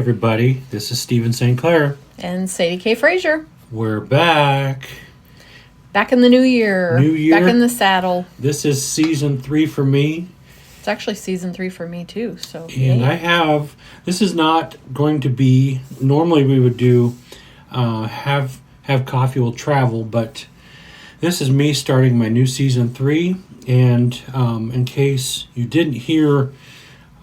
everybody. This is Stephen St. Clair. And Sadie K. Frazier. We're back. Back in the new year. New year. Back in the saddle. This is season 3 for me. It's actually season 3 for me too. So. And this is not going to be, normally we would do have coffee will travel, but this is me starting my new season 3. And in case you didn't hear,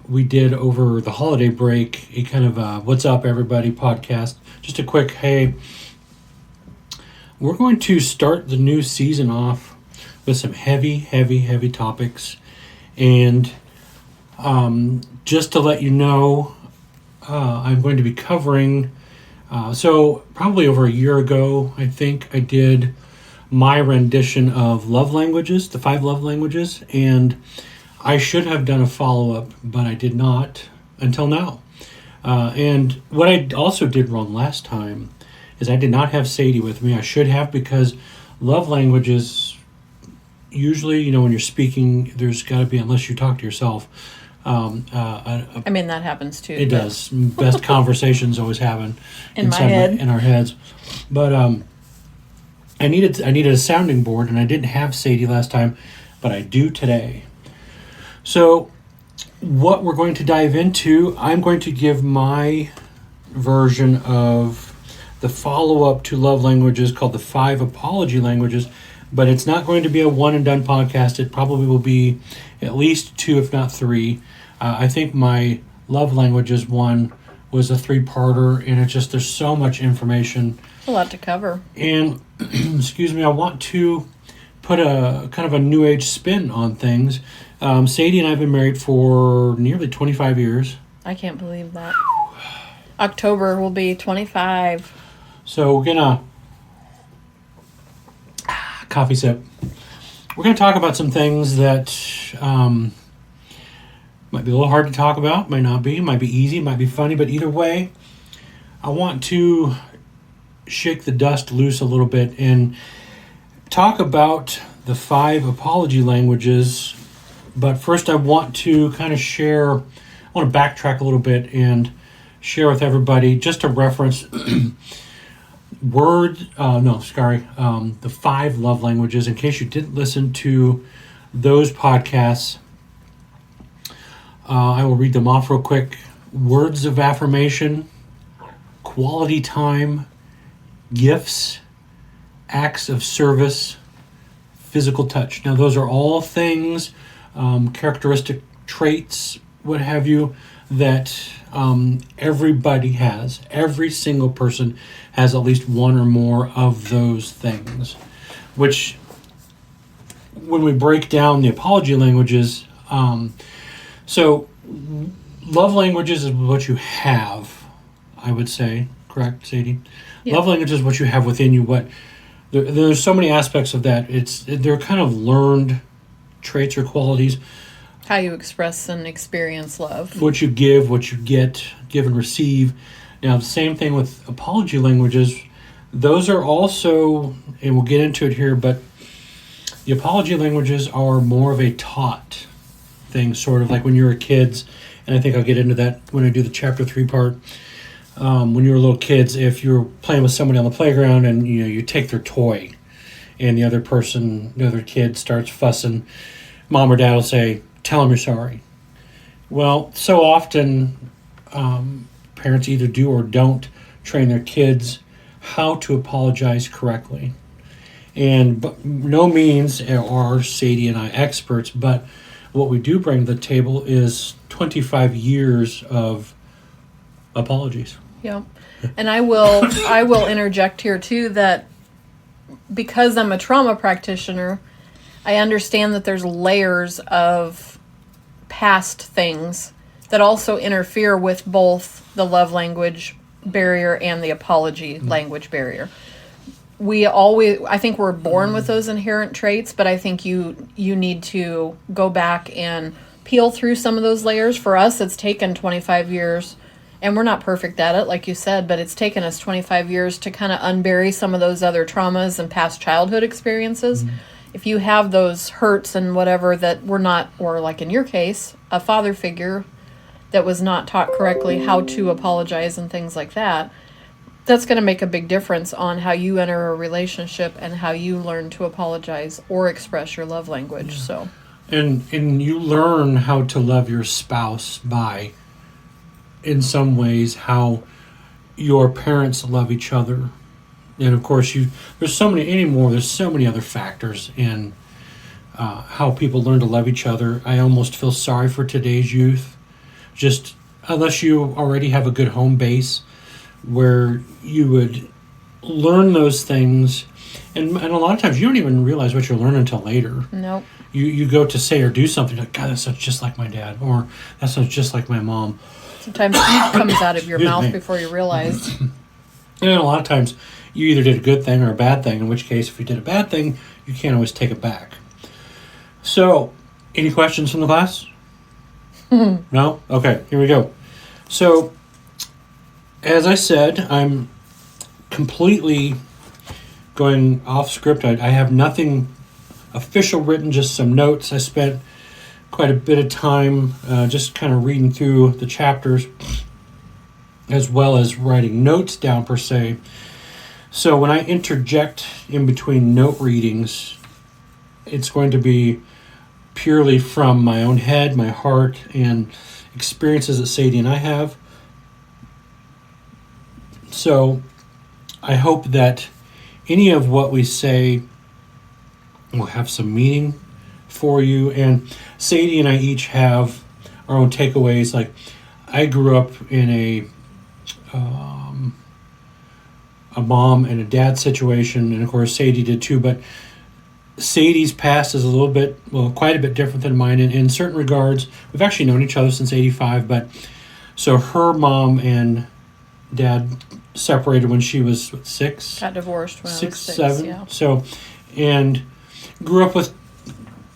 we did over the holiday break a kind of What's Up Everybody podcast. Just a quick, hey, we're going to start the new season off with some heavy topics. And just to let you know, I'm going to be covering, so probably over a year ago, I think I did my rendition of love languages, the 5 love languages, and I should have done a follow-up, but I did not until now. And what I also did wrong last time is I did not have Sadie with me. I should have, because love languages, usually, when you're speaking, there's got to be, unless you talk to yourself. I mean, that happens too. It does. Best conversations always happen in my head. In our heads. But I needed a sounding board, and I didn't have Sadie last time, but I do today. So what we're going to dive into, I'm going to give my version of the follow-up to love languages called the 5 apology languages, but it's not going to be a one-and-done podcast. It probably will be at least 2, if not 3. I think my love languages one was a 3-parter, and it's just, there's so much information. A lot to cover. And, excuse me, I want to put a kind of a new age spin on things. Sadie and I have been married for nearly 25 years. I can't believe that. October will be 25. So we're gonna coffee sip. We're gonna talk about some things that might be a little hard to talk about, might not be, might be easy, might be funny, but either way, I want to shake the dust loose a little bit and talk about the 5 apology languages. But first I want to kind of share, I want to backtrack a little bit and share with everybody just a reference the 5 love languages, in case you didn't listen to those podcasts. I will read them off real quick. Words of affirmation, quality time, gifts, acts of service, physical touch. Now those are all things, characteristic traits, what have you, that everybody has. Every single person has at least one or more of those things, which when we break down the apology languages, so love languages is what you have, I would say. Correct, Sadie? Yeah. Love language is what you have within you. There's so many aspects of that. They're kind of learned traits or qualities. How you express and experience love. What you give, what you get, give and receive. Now, the same thing with apology languages. Those are also, and we'll get into it here, but the apology languages are more of a taught thing, sort of like when you were kids, and I think I'll get into that when I do the chapter 3 part. When you were little kids, if you were playing with somebody on the playground and you take their toy and the other kid starts fussing, mom or dad will say, tell them you're sorry. Well, so often parents either do or don't train their kids how to apologize correctly. And by no means are Sadie and I experts, but what we do bring to the table is 25 years of apologies. Yeah. And I will interject here too that because I'm a trauma practitioner, I understand that there's layers of past things that also interfere with both the love language barrier and the apology language barrier. I think we're born with those inherent traits, but I think you need to go back and peel through some of those layers. For us, it's taken 25 years, and we're not perfect at it, like you said, but it's taken us 25 years to kind of unbury some of those other traumas and past childhood experiences. Mm-hmm. If you have those hurts and whatever that were not, or like in your case, a father figure that was not taught correctly how to apologize and things like that, that's going to make a big difference on how you enter a relationship and how you learn to apologize or express your love language. So, and you learn how to love your spouse by, in some ways, how your parents love each other. And of course, there's so many other factors in how people learn to love each other. I almost feel sorry for today's youth, just unless you already have a good home base where you would learn those things. And a lot of times you don't even realize what you're learning until later. nope. You go to say or do something like, God, that sounds just like my dad, or that sounds just like my mom. Sometimes it comes out of your Excuse mouth me. before you realize. And a lot of times you either did a good thing or a bad thing, in which case, if you did a bad thing, you can't always take it back. So, any questions from the class? No? Okay, here we go. So, as I said, I'm completely going off script. I have nothing official written, just some notes. I spent quite a bit of time just kind of reading through the chapters, as well as writing notes down per se. So when I interject in between note readings, it's going to be purely from my own head, my heart, and experiences that Sadie and I have. So I hope that any of what we say will have some meaning for you. And Sadie and I each have our own takeaways. Like, I grew up in a mom and a dad situation, and of course Sadie did too, but Sadie's past is quite a bit different than mine in certain regards. We've actually known each other since 85, but so her mom and dad separated when she was 6? Got divorced when I was 6, 7. yeah. So, and grew up with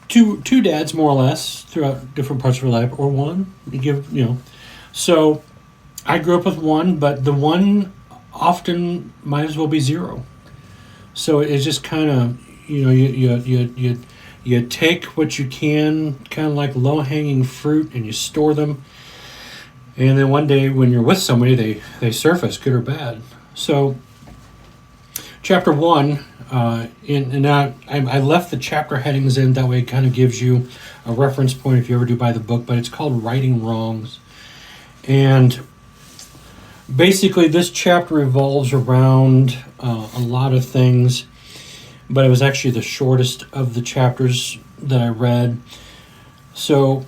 two dads more or less throughout different parts of her life, or one. So I grew up with one, but the one often might as well be 0. So it's just kind of, you take what you can, kind of like low-hanging fruit, and you store them. And then one day when you're with somebody, they surface, good or bad. So chapter 1, and I left the chapter headings in, that way it kind of gives you a reference point if you ever do buy the book, but it's called Righting Wrongs. And basically this chapter revolves around a lot of things, but it was actually the shortest of the chapters that I read. So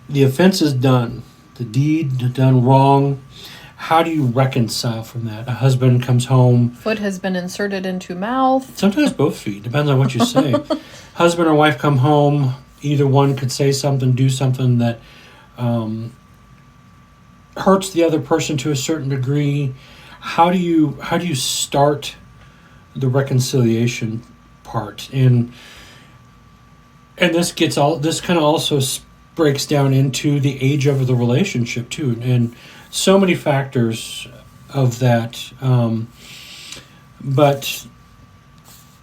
the offense is done, the deed done wrong. How do you reconcile from that? A husband comes home. Foot has been inserted into mouth. Sometimes both feet, depends on what you say. Husband or wife come home. Either one could say something, do something that hurts the other person to a certain degree. How do you start the reconciliation part? And this kind of also breaks down into the age of the relationship too, and so many factors of that. But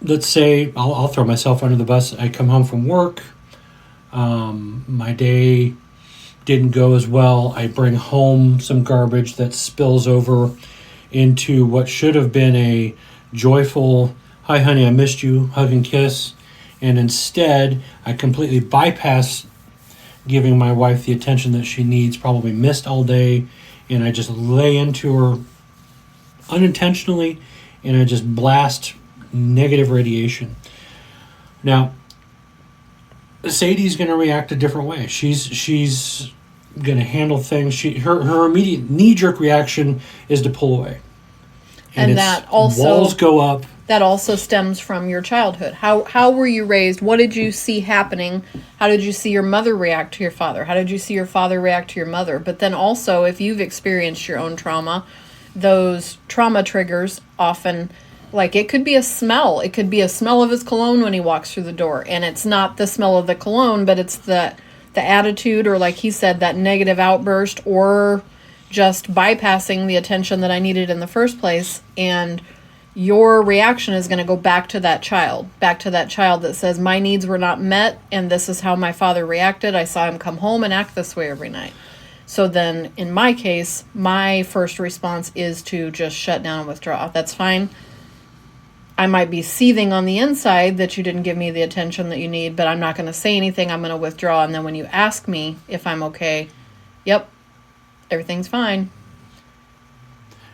let's say I'll throw myself under the bus. I come home from work. My day didn't go as well. I bring home some garbage that spills over into what should have been a joyful, "Hi honey, I missed you," hug and kiss. And instead, I completely bypass giving my wife the attention that she needs, probably missed all day, and I just lay into her unintentionally, and I just blast negative radiation. Now, Sadie's going to react a different way. She's going to handle things. Her immediate knee-jerk reaction is to pull away. And that also walls go up. That also stems from your childhood. How were you raised? What did you see happening? How did you see your mother react to your father? How did you see your father react to your mother? But then also, if you've experienced your own trauma, those trauma triggers often, like, it could be a smell. It could be a smell of his cologne when he walks through the door. And it's not the smell of the cologne, but it's the attitude, or like he said, that negative outburst, or just bypassing the attention that I needed in the first place. And your reaction is going to go back to that child that says, my needs were not met, and this is how my father reacted. I saw him come home and act this way every night. So then, in my case, my first response is to just shut down and withdraw. That's fine. I might be seething on the inside that you didn't give me the attention that you need, but I'm not going to say anything. I'm going to withdraw. And then when you ask me if I'm okay, yep, everything's fine.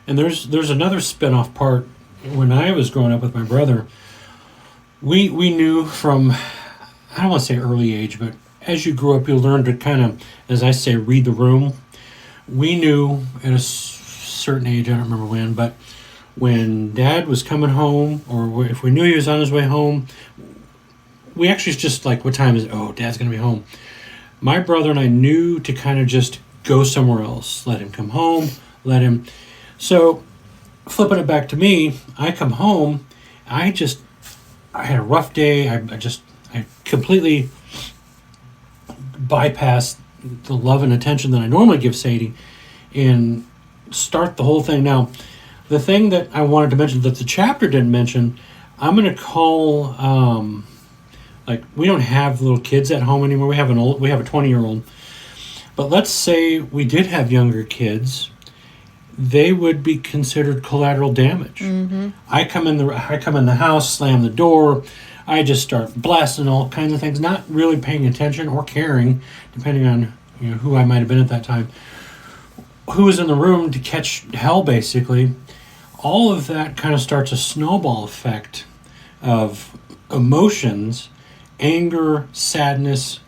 And there's another spin-off part. When I was growing up with my brother, we knew from, I don't want to say early age, but as you grew up, you learned to kind of, as I say, read the room. We knew at a certain age, I don't remember when, but when Dad was coming home, or if we knew he was on his way home, we actually just like, what time is it? Oh, Dad's going to be home. My brother and I knew to kind of just go somewhere else. Let him come home, let him. So, flipping it back to me, I come home, I had a rough day. I completely bypassed the love and attention that I normally give Sadie and start the whole thing. Now, the thing that I wanted to mention that the chapter didn't mention, I'm going to call, like, we don't have little kids at home anymore. We have a 20-year-old. But let's say we did have younger kids, they would be considered collateral damage. Mm-hmm. I come in the house, slam the door, I just start blasting all kinds of things, not really paying attention or caring, depending on who I might have been at that time, who was in the room to catch hell, basically. All of that kind of starts a snowball effect of emotions, anger, sadness,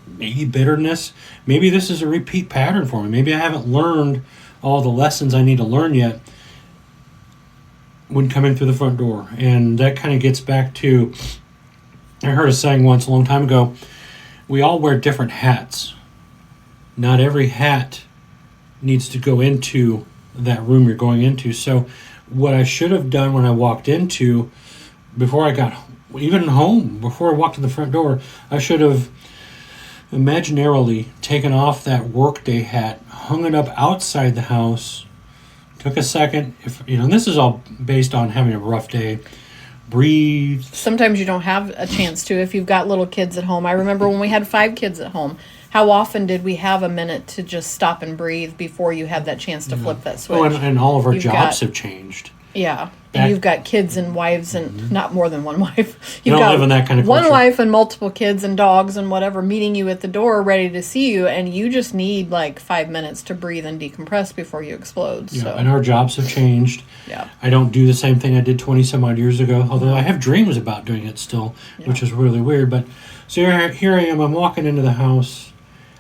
maybe bitterness. Maybe this is a repeat pattern for me. Maybe I haven't learned all the lessons I need to learn yet when coming through the front door. And that kind of gets back to, I heard a saying once a long time ago, we all wear different hats. Not every hat needs to go into that room you're going into. So what I should have done when I walked into, before I got even home, before I walked to the front door, I should have imaginarily taken off that workday hat, hung it up outside the house, took a second, and this is all based on having a rough day, breathe. Sometimes you don't have a chance to if you've got little kids at home. I remember when we had 5 kids at home, how often did we have a minute to just stop and breathe before you had that chance to flip that switch? Oh, and all of our jobs have changed. Yeah. And you've got kids and wives and not more than one wife. You've don't got live in that kind of one culture. wife and multiple kids and dogs and whatever meeting you at the door ready to see you, and you just need like 5 minutes to breathe and decompress before you explode. Yeah, so. and our jobs have changed. Yeah. I don't do the same thing I did 20 some odd years ago, although I have dreams about doing it still, which is really weird. But so here I am, I'm walking into the house,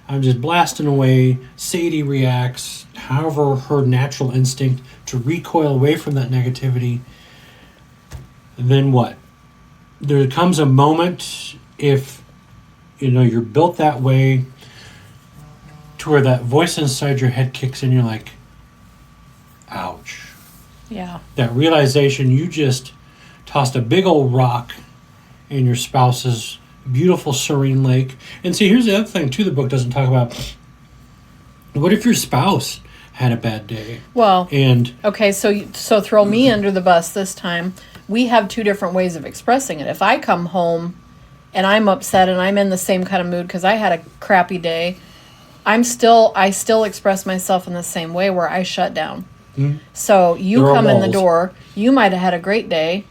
I'm just blasting away. Sadie reacts, however, her natural instinct to recoil away from that negativity. Then what? There comes a moment, if you're built that way, to where that voice inside your head kicks in, you're like, ouch. Yeah. That realization you just tossed a big old rock in your spouse's beautiful, serene lake. And see, here's the other thing, too, the book doesn't talk about. What if your spouse had a bad day? Well, and okay, so throw me under the bus this time. We have 2 different ways of expressing it. If I come home and I'm upset and I'm in the same kind of mood because I had a crappy day, I still express myself in the same way where I shut down. Mm-hmm. So you come in the door, you might have had a great day.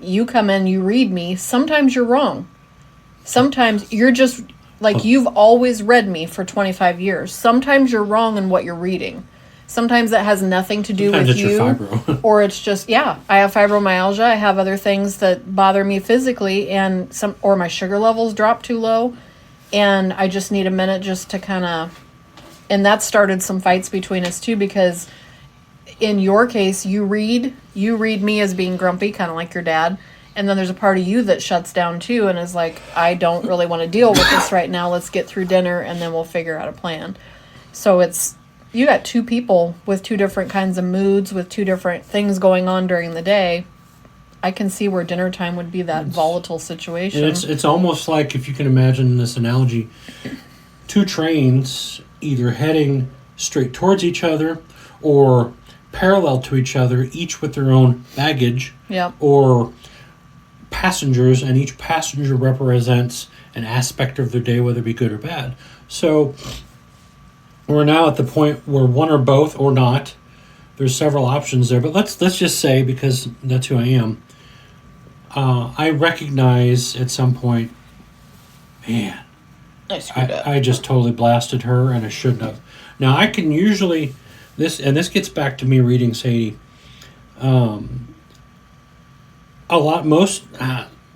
You come in, you read me. Sometimes you're wrong. Sometimes you're just like you've always read me for 25 years. Sometimes you're wrong in what you're reading. Sometimes that has nothing to do Sometimes with it's you, your fibro. Or it's just I have fibromyalgia. I have other things that bother me physically, and or my sugar levels drop too low, and I just need a minute just to kind of. And that started some fights between us too, because in your case, you read me as being grumpy, kind of like your dad, and then there's a part of you that shuts down too and is like, I don't really want to deal with this right now. Let's get through dinner and then we'll figure out a plan. So you got 2 people with 2 different kinds of moods, with 2 different things going on during the day. I can see where dinner time would be that volatile situation. And it's almost like, if you can imagine this analogy, 2 trains either heading straight towards each other or parallel to each other, each with their own baggage, or passengers, and each passenger represents an aspect of their day, whether it be good or bad. So we're now at the point where one or both or not. There's several options there, but let's just say, because that's who I am, I recognize at some point, man, I screwed up. I just totally blasted her and I shouldn't have. Now I can usually this gets back to me reading Sadie. A lot most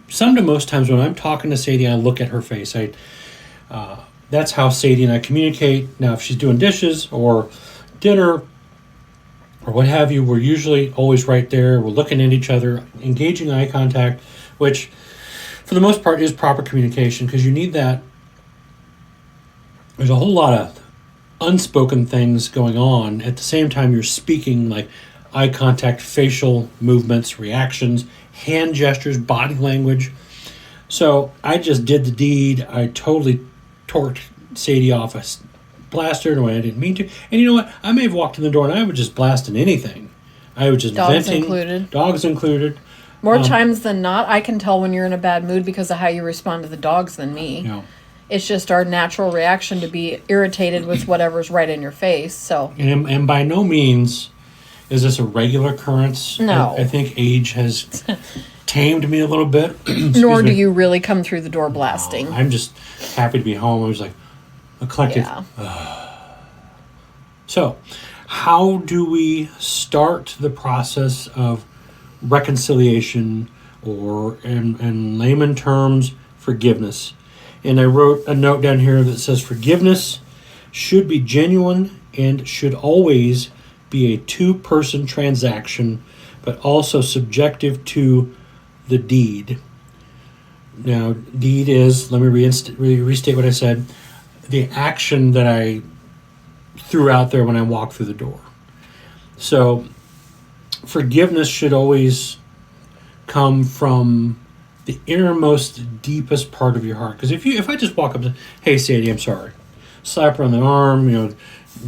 some to most times when I'm talking to Sadie, I look at her face. That's how Sadie and I communicate. Now if she's doing dishes or dinner or what have you, we're usually always right there. We're looking at each other, engaging eye contact, which for the most part is proper communication, because you need that. There's a whole lot of unspoken things going on at the same time you're speaking, like eye contact, facial movements, reactions, hand gestures, body language. So I just did the deed. I totally torqued Sadie off. I blasted her in a way I didn't mean to. And you know what? I may have walked in the door and I would just blasting anything. I was just Dogs venting. included. Dogs included. More times than not, I can tell when you're in a bad mood because of how you respond to the dogs than me. You know, It's just our natural reaction to be irritated with whatever's right in your face. So and by no means is this a regular occurrence. No. I think age has tamed me a little bit. nor do you really come through the door blasting. I'm just happy to be home. I was like a collective. Yeah. So, how do we start the process of reconciliation, or in layman terms, forgiveness? And I wrote a note down here that says forgiveness should be genuine and should always be a two-person transaction, but also subjective to the deed. Now, deed is, let me restate what I said, the action that I threw out there when I walked through the door. So, forgiveness should always come from the innermost, deepest part of your heart. Because if I just walk up and say, "Hey, Sadie, I'm sorry," slap her on the arm,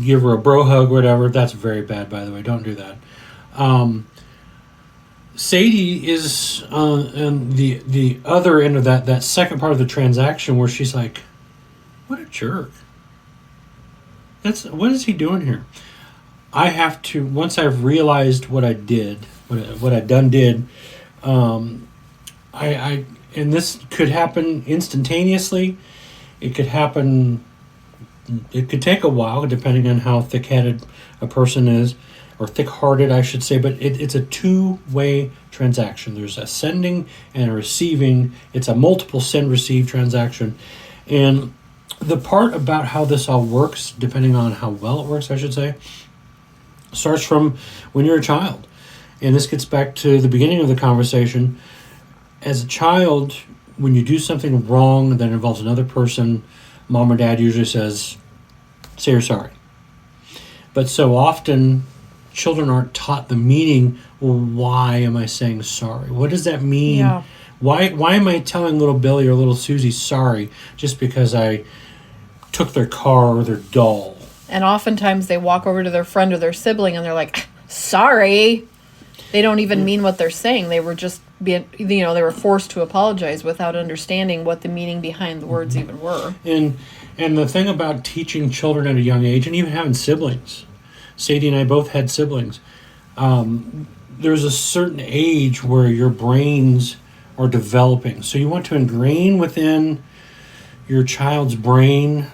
give her a bro hug, whatever. That's very bad, by the way. Don't do that. Sadie is on the other end of that second part of the transaction where she's like, "What a jerk! What is he doing here?" I have to, once I've realized what I did, what I did. I and this could happen instantaneously. It could happen. It could take a while, depending on how thick-headed a person is, or thick-hearted, I should say. But it's a two-way transaction. There's a sending and a receiving. It's a multiple send-receive transaction, and the part about how this all works, depending on how well it works, I should say, starts from when you're a child. And this gets back to the beginning of the conversation. As a child, when you do something wrong that involves another person, mom or dad usually says, "Say you're sorry." But so often, children aren't taught the meaning. Well, why am I saying sorry? What does that mean? Yeah. Why am I telling little Billy or little Susie sorry just because I took their car or their doll? And oftentimes they walk over to their friend or their sibling and they're like, "Sorry." They don't even mean what they're saying. They were just they were forced to apologize without understanding what the meaning behind the words even were. And the thing about teaching children at a young age, and even having siblings, Sadie and I both had siblings, there's a certain age where your brains are developing. So you want to ingrain within your child's brain,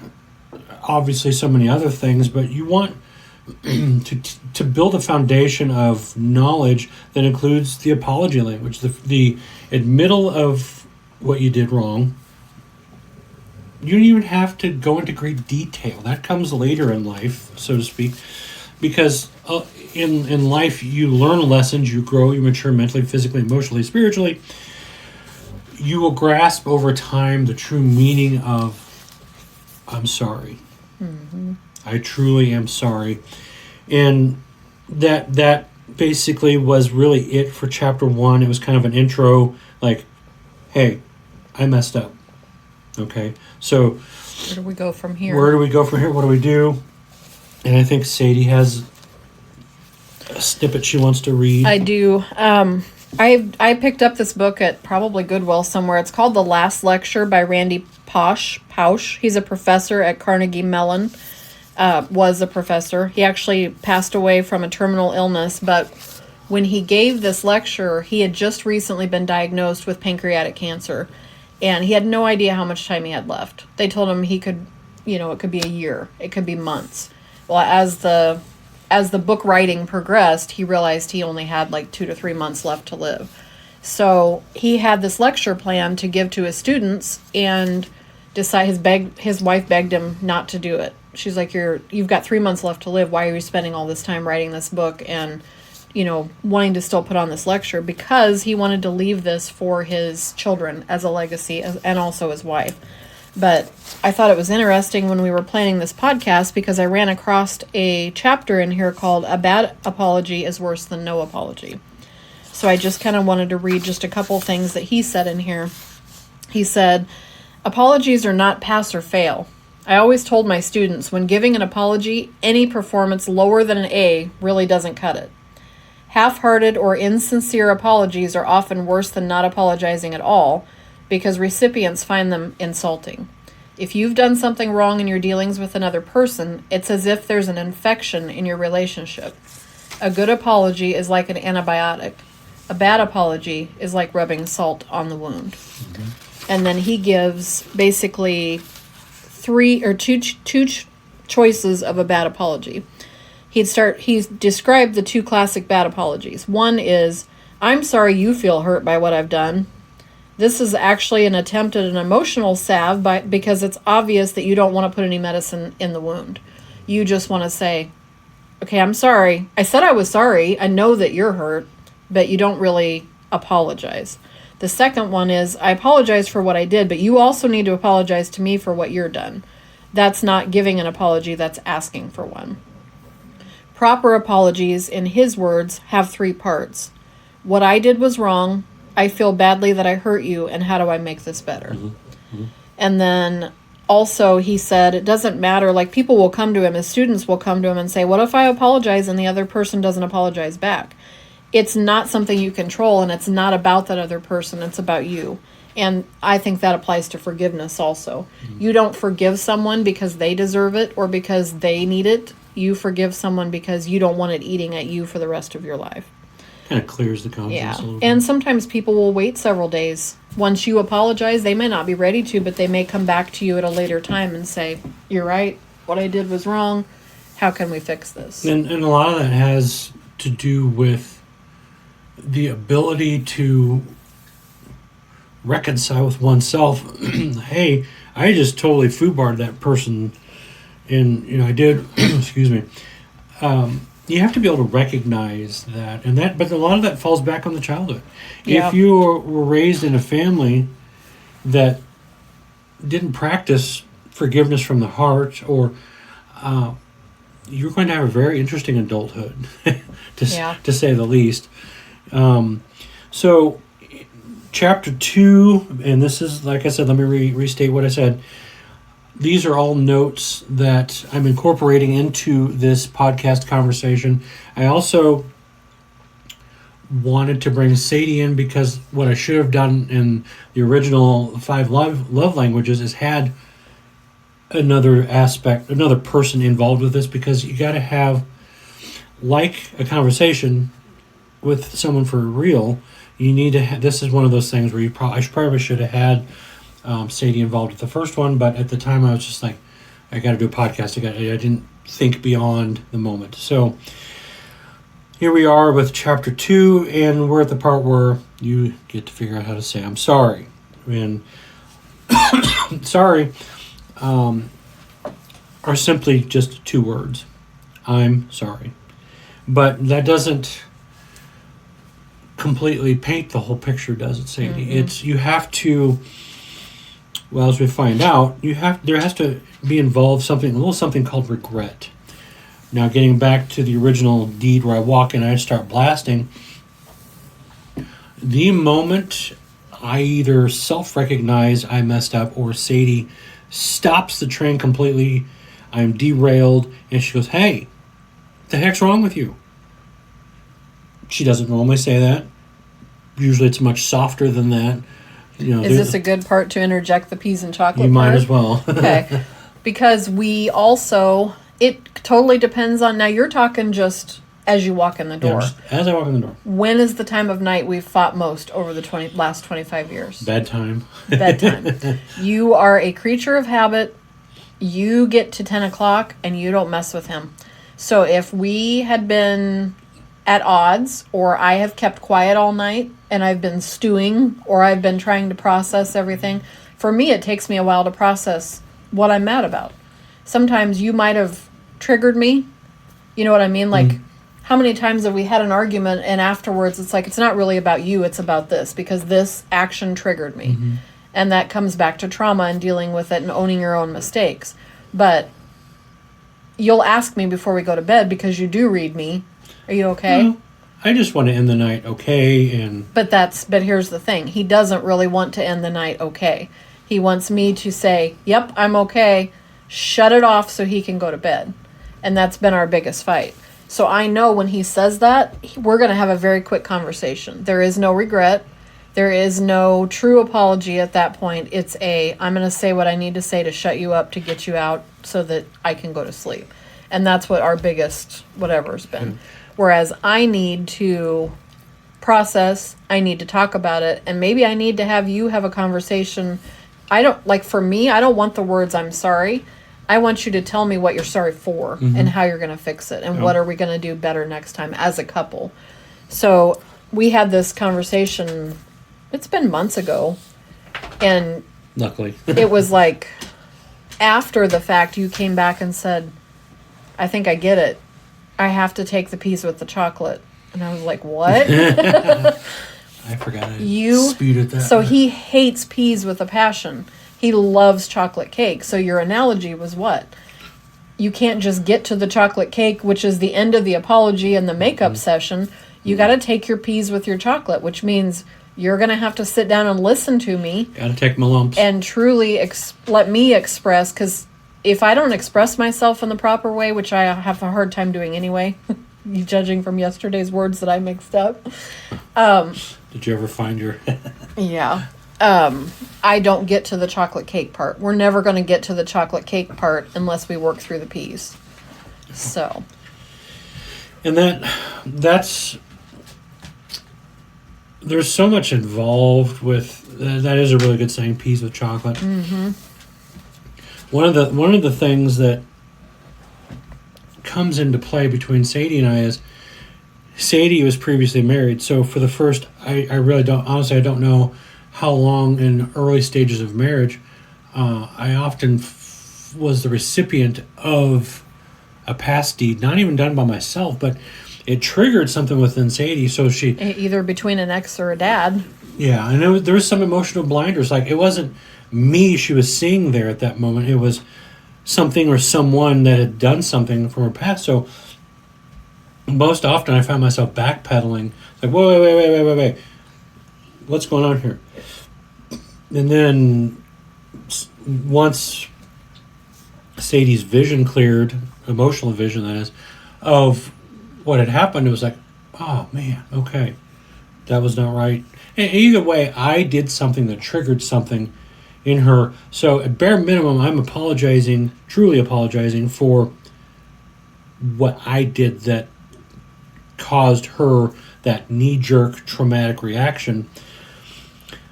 obviously so many other things, but you want to build a foundation of knowledge that includes the apology language, the admittal of what you did wrong. You don't even have to go into great detail. That comes later in life, so to speak, because in life you learn lessons, you grow, you mature mentally, physically, emotionally, spiritually. You will grasp over time the true meaning of "I'm sorry." Mm-hmm. I truly am sorry. And that basically was really it for chapter 1. It was kind of an intro, like, hey, I messed up. Okay, so Where do we go from here? What do we do? And I think Sadie has a snippet she wants to read. I do. I picked up this book at probably Goodwill somewhere. It's called The Last Lecture by Randy Pausch. He's a professor at Carnegie Mellon. was a professor. He actually passed away from a terminal illness, but when he gave this lecture, he had just recently been diagnosed with pancreatic cancer, and he had no idea how much time he had left. They told him he could, it could be a year, it could be months. Well, as the book writing progressed, he realized he only had like 2 to 3 months left to live. So he had this lecture plan to give to his students, and his wife begged him not to do it. She's like, you've got 3 months left to live. Why are you spending all this time writing this book and, wanting to still put on this lecture? Because he wanted to leave this for his children as a legacy, and also his wife. But I thought it was interesting when we were planning this podcast, because I ran across a chapter in here called "A Bad Apology is Worse Than No Apology." So I just kind of wanted to read just a couple things that he said in here. He said, "Apologies are not pass or fail. I always told my students, when giving an apology, any performance lower than an A really doesn't cut it. Half-hearted or insincere apologies are often worse than not apologizing at all, because recipients find them insulting. If you've done something wrong in your dealings with another person, it's as if there's an infection in your relationship. A good apology is like an antibiotic. A bad apology is like rubbing salt on the wound." Mm-hmm. And then he gives basically two choices of a bad apology. He's described the 2 classic bad apologies. One is, "I'm sorry you feel hurt by what I've done. This is actually an attempt at an emotional salve because it's obvious that you don't want to put any medicine in the wound. You just want to say, okay, I'm sorry. I said I was sorry. I know that you're hurt, but you don't really apologize. The second one is, I apologize for what I did, but you also need to apologize to me for what you're done. That's not giving an apology, that's asking for one." Proper apologies, in his words, have 3 parts. What I did was wrong. I feel badly that I hurt you, and how do I make this better? Mm-hmm. Mm-hmm. And then also he said, it doesn't matter, like people will come to him, his students will come to him and say, what if I apologize and the other person doesn't apologize back? It's not something you control, and it's not about that other person, it's about you. And I think that applies to forgiveness also. Mm-hmm. You don't forgive someone because they deserve it or because they need it. You forgive someone because you don't want it eating at you for the rest of your life. Kind of clears the conscience a little bit. And sometimes people will wait several days. Once you apologize, they may not be ready to, but they may come back to you at a later time and say, you're right, what I did was wrong. How can we fix this? And a lot of that has to do with the ability to reconcile with oneself. Hey, I just totally foobarred that person, and I did. Excuse me. You have to be able to recognize that, but a lot of that falls back on the childhood. Yeah. If you were raised in a family that didn't practice forgiveness from the heart, or you're going to have a very interesting adulthood, to say the least. So, chapter 2, and this is, like I said, let me restate what I said. These are all notes that I'm incorporating into this podcast conversation. I also wanted to bring Sadie in because what I should have done in the original 5 love languages is had another person involved with this, because you got to have, like a conversation with someone for real, you need to this is one of those things where I probably should have had Sadie involved with the first one, but at the time I was just like, I got to do a podcast. I didn't think beyond the moment. So here we are with chapter 2, and we're at the part where you get to figure out how to say I'm sorry. And sorry are simply just 2 words. I'm sorry. But that doesn't completely paint the whole picture, does it, Sadie? Mm-hmm. You have to, well, as we find out, there has to be involved something called regret. Now, getting back to the original deed where I walk in and I start blasting, the moment I either self-recognize I messed up, or Sadie stops the train completely, I'm derailed, and she goes, hey, what the heck's wrong with you? She doesn't normally say that. Usually it's much softer than that. Is this a good part to interject the peas and chocolate You might part? as well. Okay. Because we also, It totally depends on, now you're talking just as you walk in the door. just as I walk in the door. When is the time of night we've fought most over the last 25 years? Bedtime. Bedtime. You are a creature of habit. You get to 10 o'clock and you don't mess with him. So if we had been at odds, or I have kept quiet all night and I've been stewing, or I've been trying to process everything, for me it takes me a while to process what I'm mad about. Sometimes you might have triggered me. You know what I mean? Like, how many times have we had an argument and afterwards it's like, it's not really about you, it's about this, because this action triggered me. And that comes back to trauma and dealing with it and owning your own mistakes. But you'll ask me before we go to bed, because you do read me. Are you okay? No, I just want to end the night okay. But here's the thing. He doesn't really want to end the night okay. He wants me to say, yep, I'm okay. Shut it off so he can go to bed. And that's been our biggest fight. So I know when he says that, we're going to have a very quick conversation. There is no regret. There is no true apology at that point. It's I'm going to say what I need to say to shut you up, to get you out so that I can go to sleep. And that's what our biggest whatever's been. Whereas I need to process, I need to talk about it, and maybe I need to have you have a conversation. For me, I don't want the words "I'm sorry." I want you to tell me what you're sorry for and how you're going to fix it and what are we going to do better next time as a couple. So we had this conversation, it's been months ago, and luckily it was like after the fact you came back and said, I think I get it. I have to take the piece with the chocolate. And I was like, what? I forgot I disputed that. So he hates peas with a passion. He loves chocolate cake. So your analogy was what? You can't just get to the chocolate cake, which is the end of the apology and the makeup session. You got to take your peas with your chocolate, which means you're going to have to sit down and listen to me. Got to take my lumps. And truly let me express, because if I don't express myself in the proper way, which I have a hard time doing anyway, you judging from yesterday's words that I mixed up. Did you ever find your... Yeah. I don't get to the chocolate cake part. We're never going to get to the chocolate cake part unless we work through the peas. So. And that's... There's so much involved with... That is a really good saying, peas with chocolate. Mm-hmm. One of the things that comes into play between Sadie and I is Sadie was previously married, so for the first, I really don't, honestly, I don't know how long in early stages of marriage, I often was the recipient of a past deed, not even done by myself, but it triggered something within Sadie, so she... Either between an ex or a dad. Yeah, and there was some emotional blinders, like it wasn't me she was seeing there at that moment, it was something or someone that had done something from her past, so most often I found myself backpedaling, like, wait, what's going on here? And then once Sadie's vision cleared, emotional vision that is, of what had happened, it was like, oh man, okay, that was not right. And either way, I did something that triggered something in her. So at bare minimum, I'm apologizing, truly apologizing for what I did that caused her that knee-jerk traumatic reaction.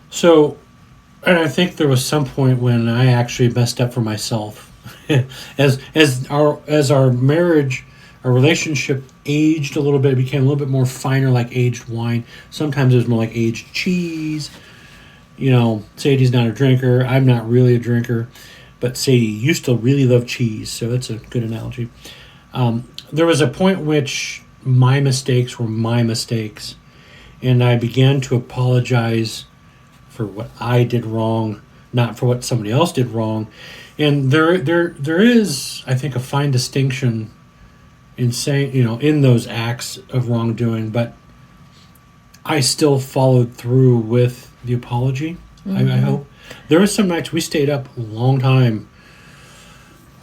So, and I think there was some point when I actually messed up for myself. as our marriage, our relationship aged a little bit, it became a little bit more finer, like aged wine. Sometimes it was more like aged cheese. You know, Sadie's not a drinker. I'm not really a drinker. But Sadie used to really love cheese, so that's a good analogy. There was a point which my mistakes were my mistakes, and I began to apologize for what I did wrong, not for what somebody else did wrong. And there is, I think, a fine distinction in saying, you know, in those acts of wrongdoing, but I still followed through with the apology. Mm-hmm. I hope. There were some nights we stayed up a long time,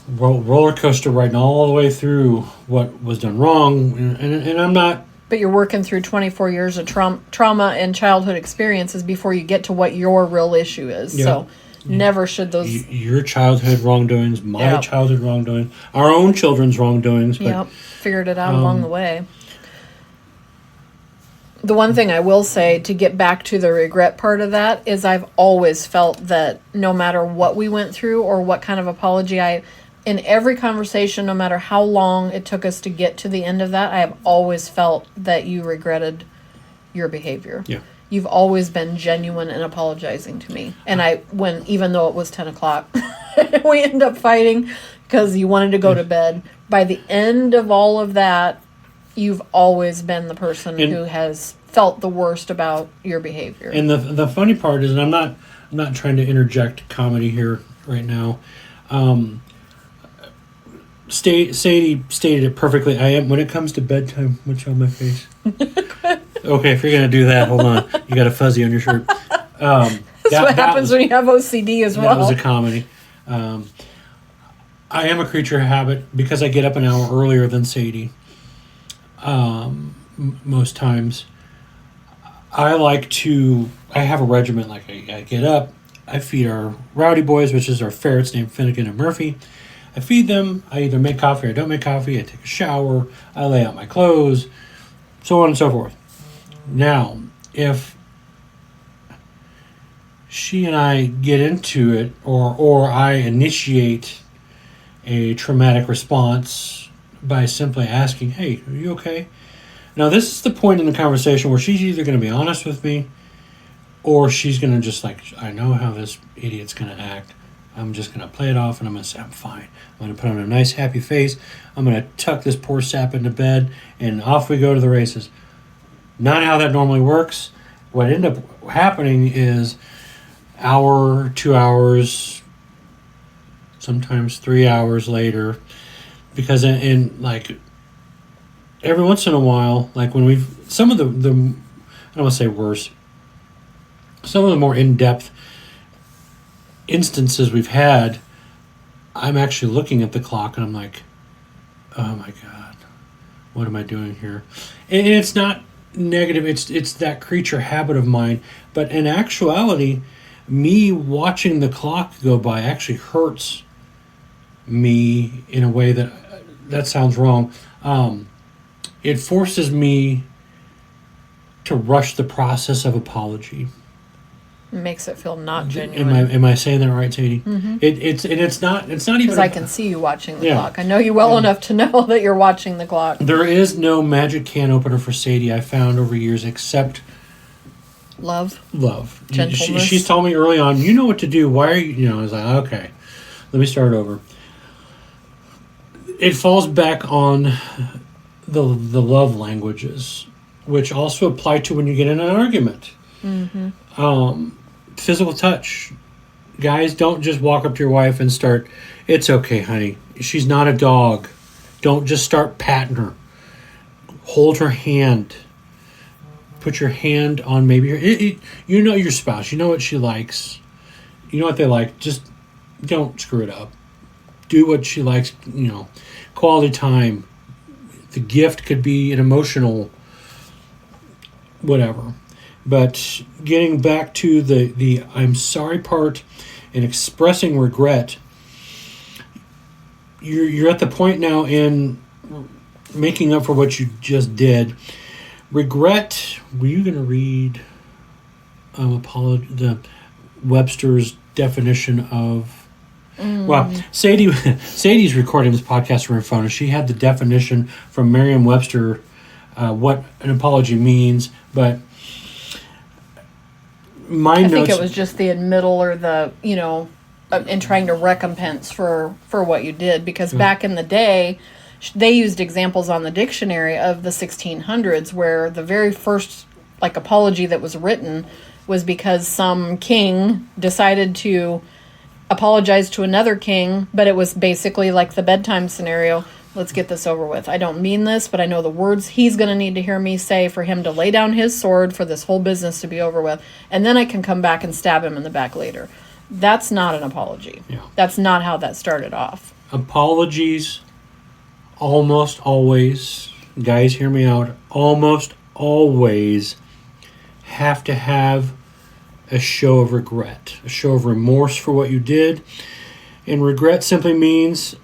roller coaster riding all the way through what was done wrong, and I'm not. But you're working through 24 years of trauma and childhood experiences before you get to what your real issue is. Yeah. So Never should those. Your childhood wrongdoings, my Yep. childhood wrongdoings, our own children's wrongdoings. But, Yep, figured it out along the way. The one thing I will say to get back to the regret part of that is I've always felt that no matter what we went through or what kind of apology in every conversation, no matter how long it took us to get to the end of that, I have always felt that you regretted your behavior. Yeah. You've always been genuine and apologizing to me. And even though it was 10 o'clock, we ended up fighting because you wanted to go to bed. By the end of all of that, you've always been the person who has felt the worst about your behavior. And the funny part is, and I'm not trying to interject comedy here right now. Sadie stated it perfectly. I am, when it comes to bedtime, what's on my face? Okay, if you're gonna do that, hold on. You got a fuzzy on your shirt. That's what happens when you have OCD as well. That was a comedy. I am a creature of habit because I get up an hour earlier than Sadie. Most times, I have a regimen. Like I get up, I feed our rowdy boys, which is our ferrets named Finnegan and Murphy. I feed them. I either make coffee or I don't make coffee. I take a shower. I lay out my clothes, so on and so forth. Now, if she and I get into it, or I initiate a traumatic response by simply asking, "Hey, are you okay?" Now, this is the point in the conversation where she's either going to be honest with me, or she's going to just I know how this idiot's going to act. I'm just going to play it off, and I'm going to say, I'm fine. I'm going to put on a nice, happy face. I'm going to tuck this poor sap into bed, and off we go to the races. Not how that normally works. What ended up happening is hour, 2 hours, sometimes 3 hours later, because in every once in a while, like when some of the I don't want to say worse, some of the more in-depth instances we've had, I'm actually looking at the clock and I'm like, oh my God, what am I doing here? And it's not negative, it's that creature habit of mine, but in actuality, me watching the clock go by actually hurts me in a way that sounds wrong. It forces me to rush the process of apology. Makes it feel not genuine. Am I saying that right, Sadie? Mm-hmm. It's not even because I can see you watching the clock. I know you well enough to know that you're watching the clock. There is no magic can opener for Sadie I found over years except love, gentleness. She's told me early on, you know what to do. Why are you? I was like, okay, let me start over. It falls back on the love languages, which also apply to when you get in an argument. Mm-hmm. Physical touch. Guys, don't just walk up to your wife and start, it's okay, honey. She's not a dog. Don't just start patting her. Hold her hand. Put your hand on maybe you know your spouse. You know what she likes. You know what they like. Just don't screw it up. Do what she likes, quality time. The gift could be an emotional whatever. But getting back to the I'm sorry part and expressing regret, you're at the point now in making up for what you just did. Regret, were you going to read the Webster's definition of... Well, Sadie's recording this podcast from her phone, and she had the definition from Merriam-Webster, what an apology means, but I think it was just the admittal or the, in trying to recompense for what you did. Because back in the day, they used examples on the dictionary of the 1600s where the very first apology that was written was because some king decided to apologize to another king, but it was basically like the bedtime scenario. Let's get this over with. I don't mean this, but I know the words he's going to need to hear me say for him to lay down his sword for this whole business to be over with. And then I can come back and stab him in the back later. That's not an apology. Yeah. That's not how that started off. Apologies almost always, guys hear me out, almost always have to have a show of regret, a show of remorse for what you did. And regret simply means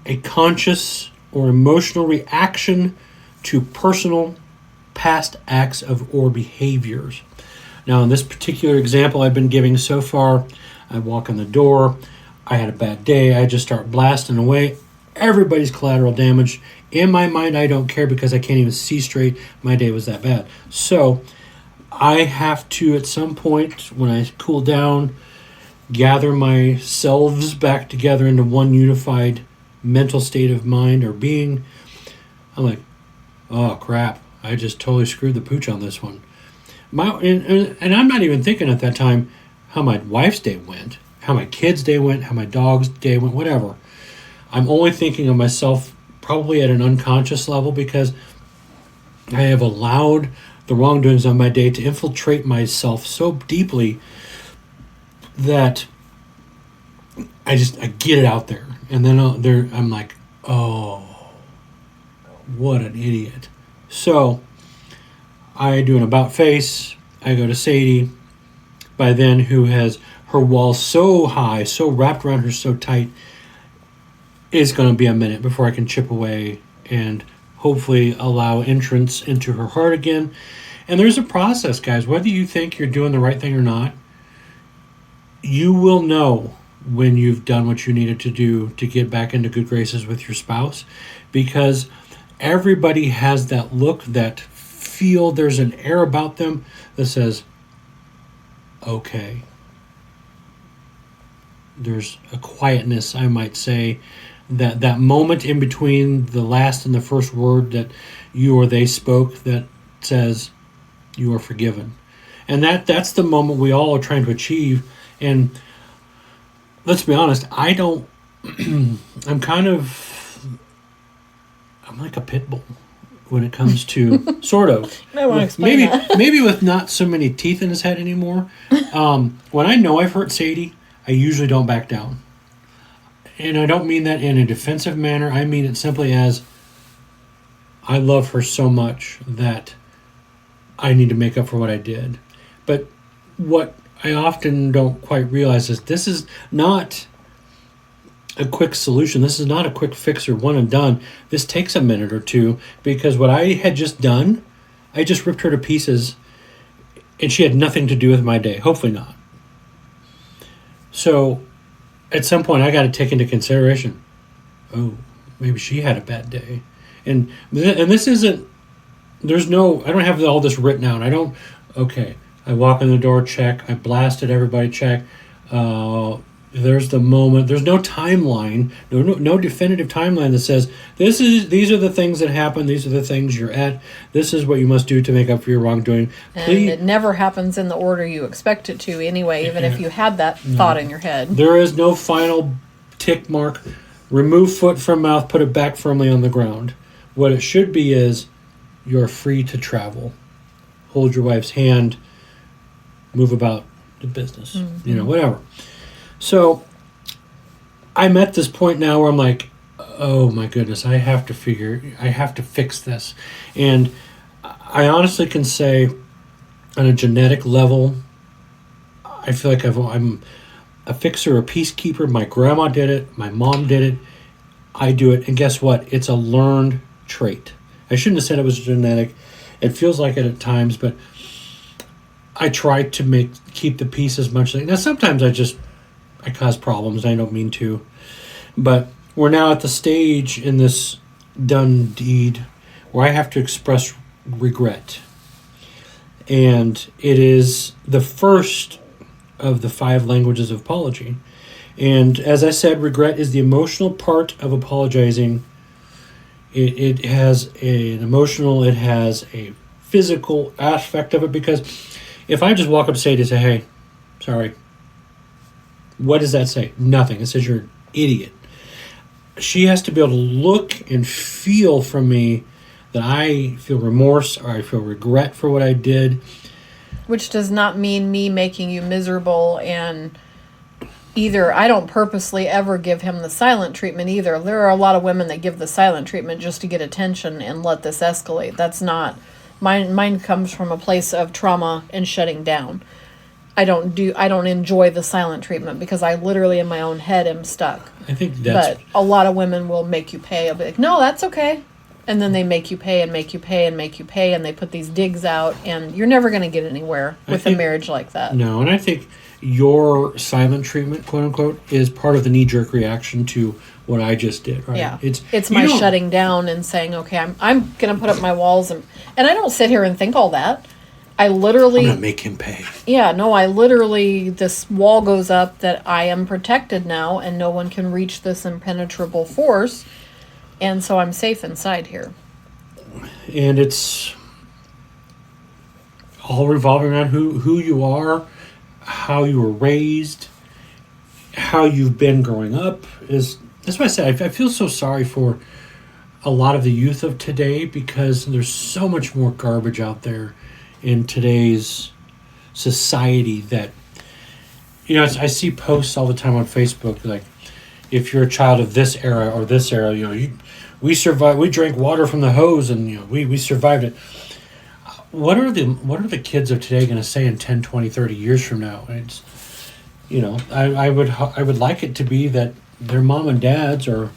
a conscious or emotional reaction to personal past acts of or behaviors. Now, in this particular example I've been giving so far, I walk in the door, I had a bad day, I just start blasting away. Everybody's collateral damage. In my mind, I don't care because I can't even see straight. My day was that bad. So I have to, at some point, when I cool down, gather my selves back together into one unified mental state of mind or being. I'm like, oh crap, I just totally screwed the pooch on this one. And I'm not even thinking at that time how my wife's day went, how my kids' day went, how my dog's day went, whatever. I'm only thinking of myself probably at an unconscious level because I have allowed the wrongdoings of my day to infiltrate myself so deeply that I get it out there. And then I'm like, oh, what an idiot. So I do an about face. I go to Sadie, by then, who has her wall so high, so wrapped around her so tight. It's going to be a minute before I can chip away and hopefully allow entrance into her heart again. And there's a process, guys. Whether you think you're doing the right thing or not, you will know when you've done what you needed to do to get back into good graces with your spouse, because everybody has that look, that feel, there's an air about them that says, okay. There's a quietness, I might say, that moment in between the last and the first word that you or they spoke that says you are forgiven. And that's the moment we all are trying to achieve. And let's be honest, I'm like a pit bull when it comes to sort of maybe with not so many teeth in his head anymore. When I know I've hurt Sadie, I usually don't back down. And I don't mean that in a defensive manner. I mean it simply as I love her so much that I need to make up for what I did. But what I often don't quite realize is this is not a quick solution. This is not a quick fix or one and done. This takes a minute or two, because what I had just done, I just ripped her to pieces, and she had nothing to do with my day. Hopefully not. So at some point I got to take into consideration, oh, maybe she had a bad day. And this isn't, I don't have all this written out. I walk in the door, check. I blasted everybody, check. There's the moment. There's no timeline, no definitive timeline that says these are the things that happen. These are the things you're at. This is what you must do to make up for your wrongdoing. And it never happens in the order you expect it to anyway, even if you had that thought in your head. There is no final tick mark. Remove foot from mouth, put it back firmly on the ground. What it should be is you're free to travel. Hold your wife's hand. Move about the business. Whatever. So I'm at this point now where I'm like, oh my goodness, I have to fix this. And I honestly can say on a genetic level, I feel like I'm a fixer, a peacekeeper. My grandma did it. My mom did it. I do it. And guess what? It's a learned trait. I shouldn't have said it was genetic. It feels like it at times, but I try to keep the peace as much. Now, sometimes I cause problems. I don't mean to. But we're now at the stage in this done deed where I have to express regret. And it is the first of the 5 languages of apology. And as I said, regret is the emotional part of apologizing. It has an emotional, it has a physical aspect of it, because if I just walk up to Sadie and say, hey, sorry, what does that say? Nothing. It says you're an idiot. She has to be able to look and feel from me that I feel remorse or I feel regret for what I did. Which does not mean me making you miserable, and either I don't purposely ever give him the silent treatment either. There are a lot of women that give the silent treatment just to get attention and let this escalate. That's not... Mine comes from a place of trauma and shutting down. I don't enjoy the silent treatment because I literally in my own head am stuck. I think that's... But a lot of women will make you pay. I'll be like, no, that's okay. And then they make you pay and make you pay and make you pay, and they put these digs out, and you're never going to get anywhere with a marriage like that. No, and I think your silent treatment, quote unquote, is part of the knee-jerk reaction to what I just did, right? Yeah, it's my shutting down and saying, okay, I'm going to put up my walls, and I don't sit here and think all that. I'm going to make him pay. Yeah, no, I literally, this wall goes up that I am protected now, and no one can reach this impenetrable force, and so I'm safe inside here. And it's all revolving around who you are, how you were raised, how you've been growing up. That's why I said I feel so sorry for a lot of the youth of today, because there's so much more garbage out there in today's society that, I see posts all the time on Facebook, like, if you're a child of this era or this era, we survived, we drank water from the hose, and we survived it. What are the kids of today going to say in 10, 20, 30 years from now? It's, I would like it to be that their mom and dads, or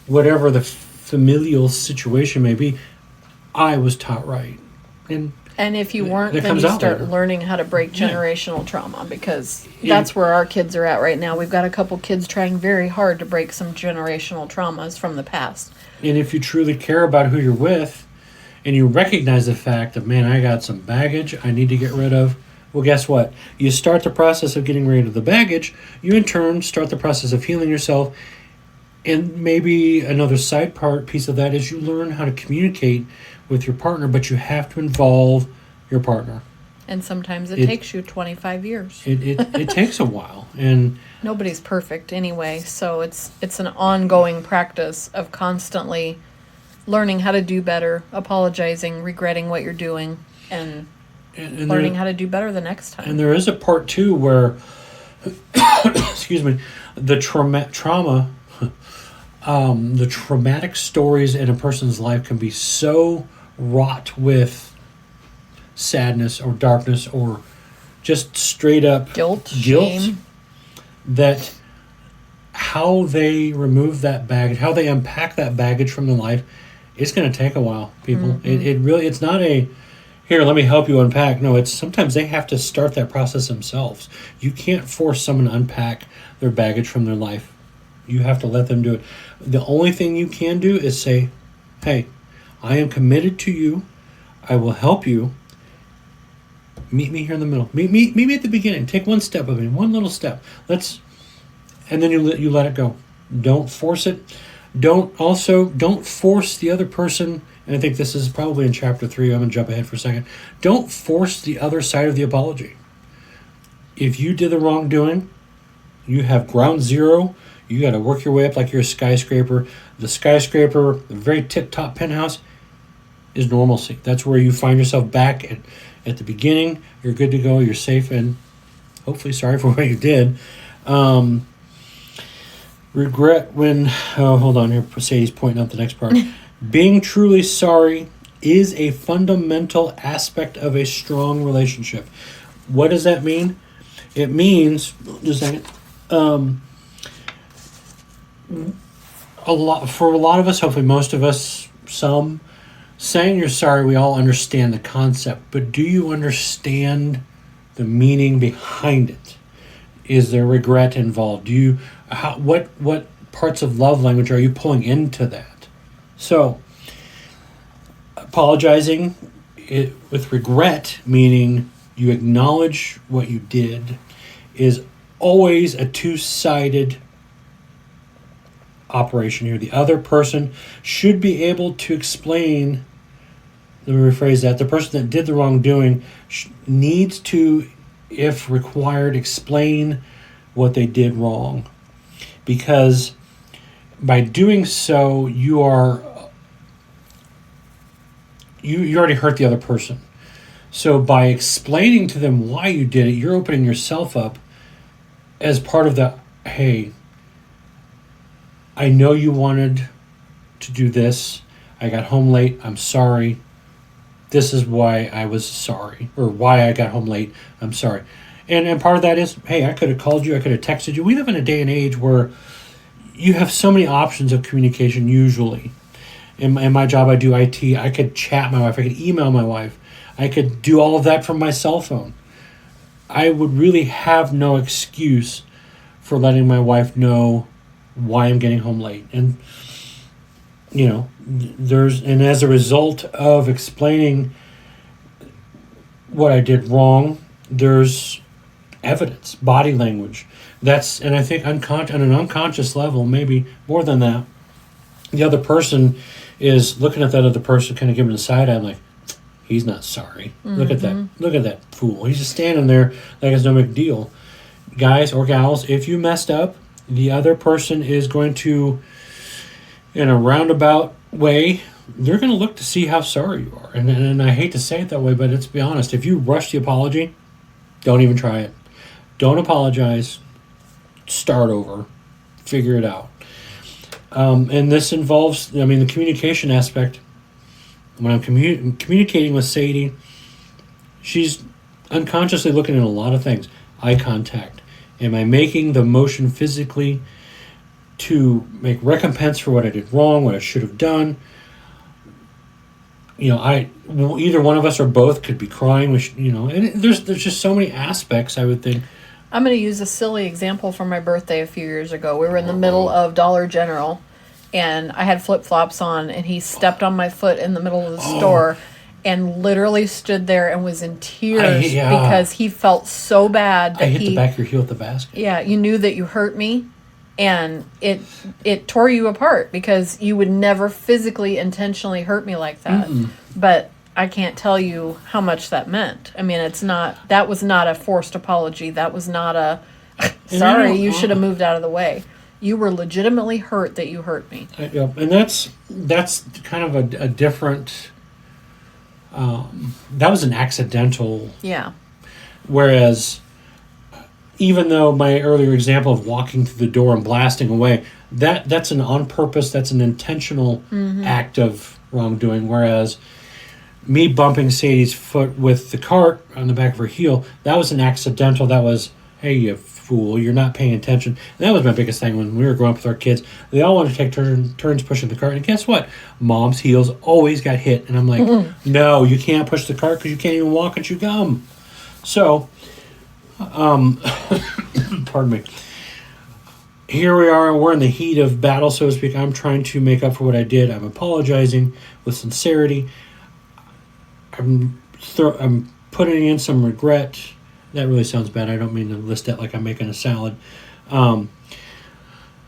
whatever the familial situation may be, I was taught right. And if you weren't, then you start learning how to break generational trauma, because that's where our kids are at right now. We've got a couple kids trying very hard to break some generational traumas from the past. And if you truly care about who you're with, and you recognize the fact that, man, I got some baggage I need to get rid of, well, guess what? You start the process of getting rid of the baggage. You, in turn, start the process of healing yourself. And maybe another piece of that is you learn how to communicate with your partner, but you have to involve your partner. And sometimes it takes you 25 years. It takes a while. And nobody's perfect anyway, so it's an ongoing practice of constantly learning how to do better, apologizing, regretting what you're doing, and learning how to do better the next time. And there is a part two where, excuse me, the the traumatic stories in a person's life can be so wrought with sadness or darkness or just straight up guilt, shame, that how they remove that baggage, how they unpack that baggage from their life, it's going to take a while, people. Mm-hmm. It's not a, here, let me help you unpack. No, it's sometimes they have to start that process themselves. You can't force someone to unpack their baggage from their life. You have to let them do it. The only thing you can do is say, hey, I am committed to you. I will help you. Meet me here in the middle. Meet me at the beginning. Take one step of it, one little step. And then you let it go. Don't force it. Don't force the other person. And I think this is probably in chapter 3. I'm going to jump ahead for a second. Don't force the other side of the apology. If you did the wrongdoing, you have ground zero. You got to work your way up like you're a skyscraper. The skyscraper, the very tip-top penthouse, is normalcy. That's where you find yourself back at the beginning. You're good to go. You're safe, and hopefully sorry for what you did. Regret when... Oh, hold on here. Sadie's pointing out the next part. Being truly sorry is a fundamental aspect of a strong relationship. What does that mean? It means... Just a second. For a lot of us, hopefully most of us, some, saying you're sorry, we all understand the concept, but do you understand the meaning behind it? Is there regret involved? What parts of love language are you pulling into that? So, apologizing with regret, meaning you acknowledge what you did, is always a two-sided operation here. The other person should be able to explain, let me rephrase that, the person that did the wrongdoing needs to, if required, explain what they did wrong. Because by doing so, you already hurt the other person. So by explaining to them why you did it, you're opening yourself up as part of the, hey, I know you wanted to do this. I got home late. I'm sorry. This is why I was sorry, or why I got home late. I'm sorry. And part of that is, hey, I could have called you, I could have texted you. We live in a day and age where you have so many options of communication usually. In my job, I do IT. I could chat my wife. I could email my wife. I could do all of that from my cell phone. I would really have no excuse for letting my wife know why I'm getting home late. And, and as a result of explaining what I did wrong, there's evidence, body language. And I think on an unconscious level, maybe more than that, the other person is looking at that other person, kind of giving a side eye. I'm like, he's not sorry. Look at that. Look at that fool. He's just standing there like it's no big deal. Guys or gals, if you messed up, the other person is going to, in a roundabout way, they're going to look to see how sorry you are. And I hate to say it that way, but let's be honest. If you rush the apology, don't even try it. Don't apologize. Start over. Figure it out. And this involves, the communication aspect. When I'm communicating with Sadie, she's unconsciously looking at a lot of things. Eye contact. Am I making the motion physically to make recompense for what I did wrong, what I should have done? Either one of us or both could be crying. And there's just so many aspects, I would think. I'm going to use a silly example from my birthday a few years ago. We were in the middle of Dollar General, and I had flip-flops on, and he stepped on my foot in the middle of the store and literally stood there and was in tears because he felt so bad that I hit the back of your heel with the basket. Yeah, you knew that you hurt me, and it tore you apart because you would never physically, intentionally hurt me like that. But I can't tell you how much that meant. That was not a forced apology. That was not a, sorry, you should have moved out of the way. You were legitimately hurt that you hurt me. And that's kind of a different, that was an accidental. Yeah. Whereas, even though my earlier example of walking through the door and blasting away, that's an on purpose, that's an intentional act of wrongdoing. Whereas, me bumping Sadie's foot with the cart on the back of her heel, that was an accidental. That was, hey, you fool, you're not paying attention. And that was my biggest thing when we were growing up with our kids. They all wanted to take turns pushing the cart. And guess what? Mom's heels always got hit. And I'm like, no, you can't push the cart because you can't even walk and chew gum. So, pardon me. Here we are. We're in the heat of battle, so to speak. I'm trying to make up for what I did. I'm apologizing with sincerity. I'm putting in some regret. That really sounds bad. I don't mean to list that like I'm making a salad.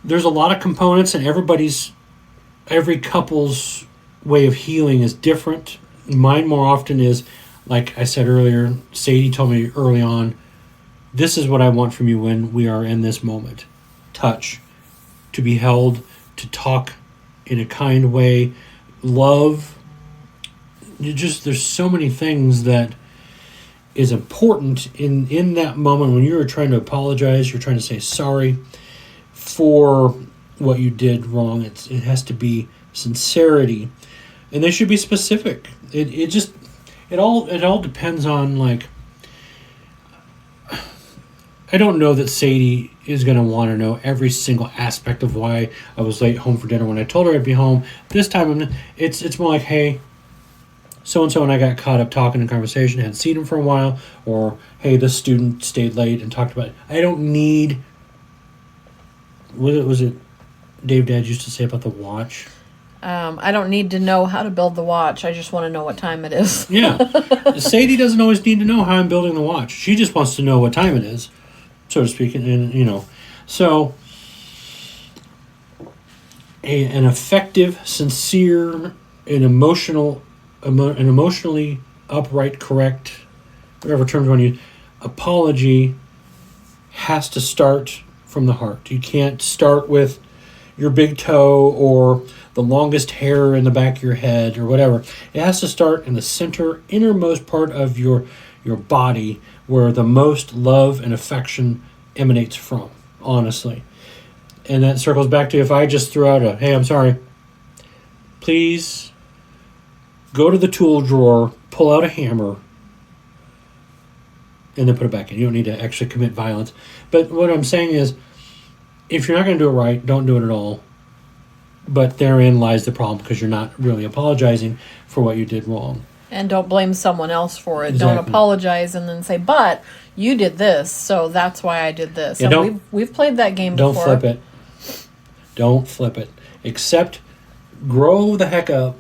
There's a lot of components, and every couple's way of healing is different. Mine more often is, like I said earlier, Sadie told me early on, this is what I want from you when we are in this moment. Touch, to be held, to talk in a kind way, love. There's so many things that is important in that moment when you're trying to apologize, you're trying to say sorry for what you did wrong. It has to be sincerity, and they should be specific. It all depends on, like, I don't know that Sadie is going to want to know every single aspect of why I was late home for dinner when I told her I'd be home. This time it's more like, hey, so-and-so and I got caught up talking in conversation, hadn't seen him for a while, or, hey, this student stayed late and talked about it. I don't need, was it Dave Dad used to say about the watch? I don't need to know how to build the watch. I just want to know what time it is. Yeah. Sadie doesn't always need to know how I'm building the watch. She just wants to know what time it is, so to speak. And so an effective, sincere, and emotionally upright, correct, whatever terms you want to use, apology has to start from the heart. You can't start with your big toe or the longest hair in the back of your head or whatever. It has to start in the center, innermost part of your body, where the most love and affection emanates from, honestly. And that circles back to, if I just threw out a, hey, I'm sorry, please go to the tool drawer, pull out a hammer, and then put it back in. You don't need to actually commit violence. But what I'm saying is, if you're not going to do it right, don't do it at all. But therein lies the problem, because you're not really apologizing for what you did wrong. And don't blame someone else for it. Exactly. Don't apologize and then say, but you did this, so that's why I did this. Yeah, and we've played that game don't before. Don't flip it. Don't flip it. Accept, grow the heck up,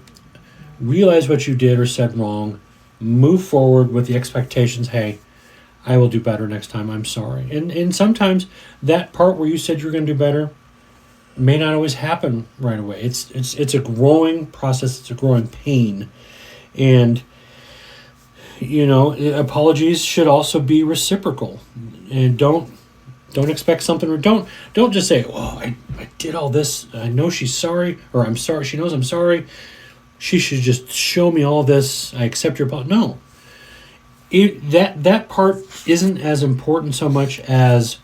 realize what you did or said wrong, move forward with the expectations, hey, I will do better next time, I'm sorry. And sometimes that part where you said you're going to do better may not always happen right away. It's a growing process, it's a growing pain. And, apologies should also be reciprocal. And don't expect something, or don't just say, "Oh, I did all this. I know she's sorry," or "I'm sorry. She knows I'm sorry. She should just show me all this. I accept your apology." No, that part isn't as important so much as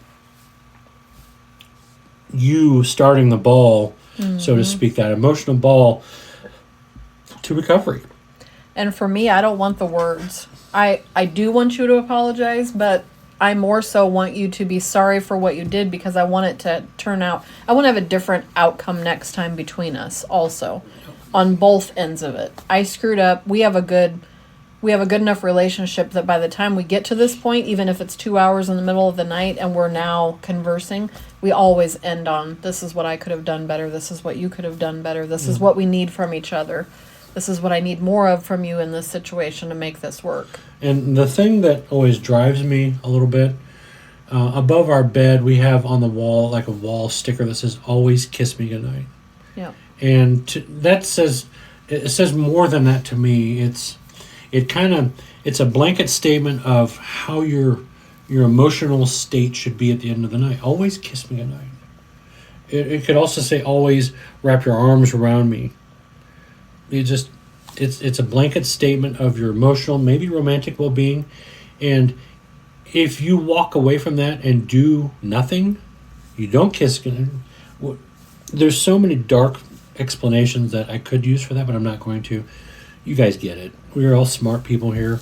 you starting the ball, so to speak, that emotional ball to recovery. And for me, I don't want the words. I do want you to apologize, but I more so want you to be sorry for what you did, because I want it to turn out. I want to have a different outcome next time between us also, on both ends of it. I screwed up. We have a good enough relationship that by the time we get to this point, even if it's 2 hours in the middle of the night and we're now conversing, we always end on, this is what I could have done better. This is what you could have done better. This is what we need from each other. This is what I need more of from you in this situation to make this work. And the thing that always drives me a little bit, above our bed, we have on the wall like a wall sticker that says, "Always kiss me goodnight." Yeah. And it says more than that to me. It's a blanket statement of how your emotional state should be at the end of the night. Always kiss me goodnight. It could also say, "Always wrap your arms around me." It's a blanket statement of your emotional, maybe romantic well-being. And if you walk away from that and do nothing, you don't kiss. There's so many dark explanations that I could use for that, but I'm not going to. You guys get it. We're all smart people here.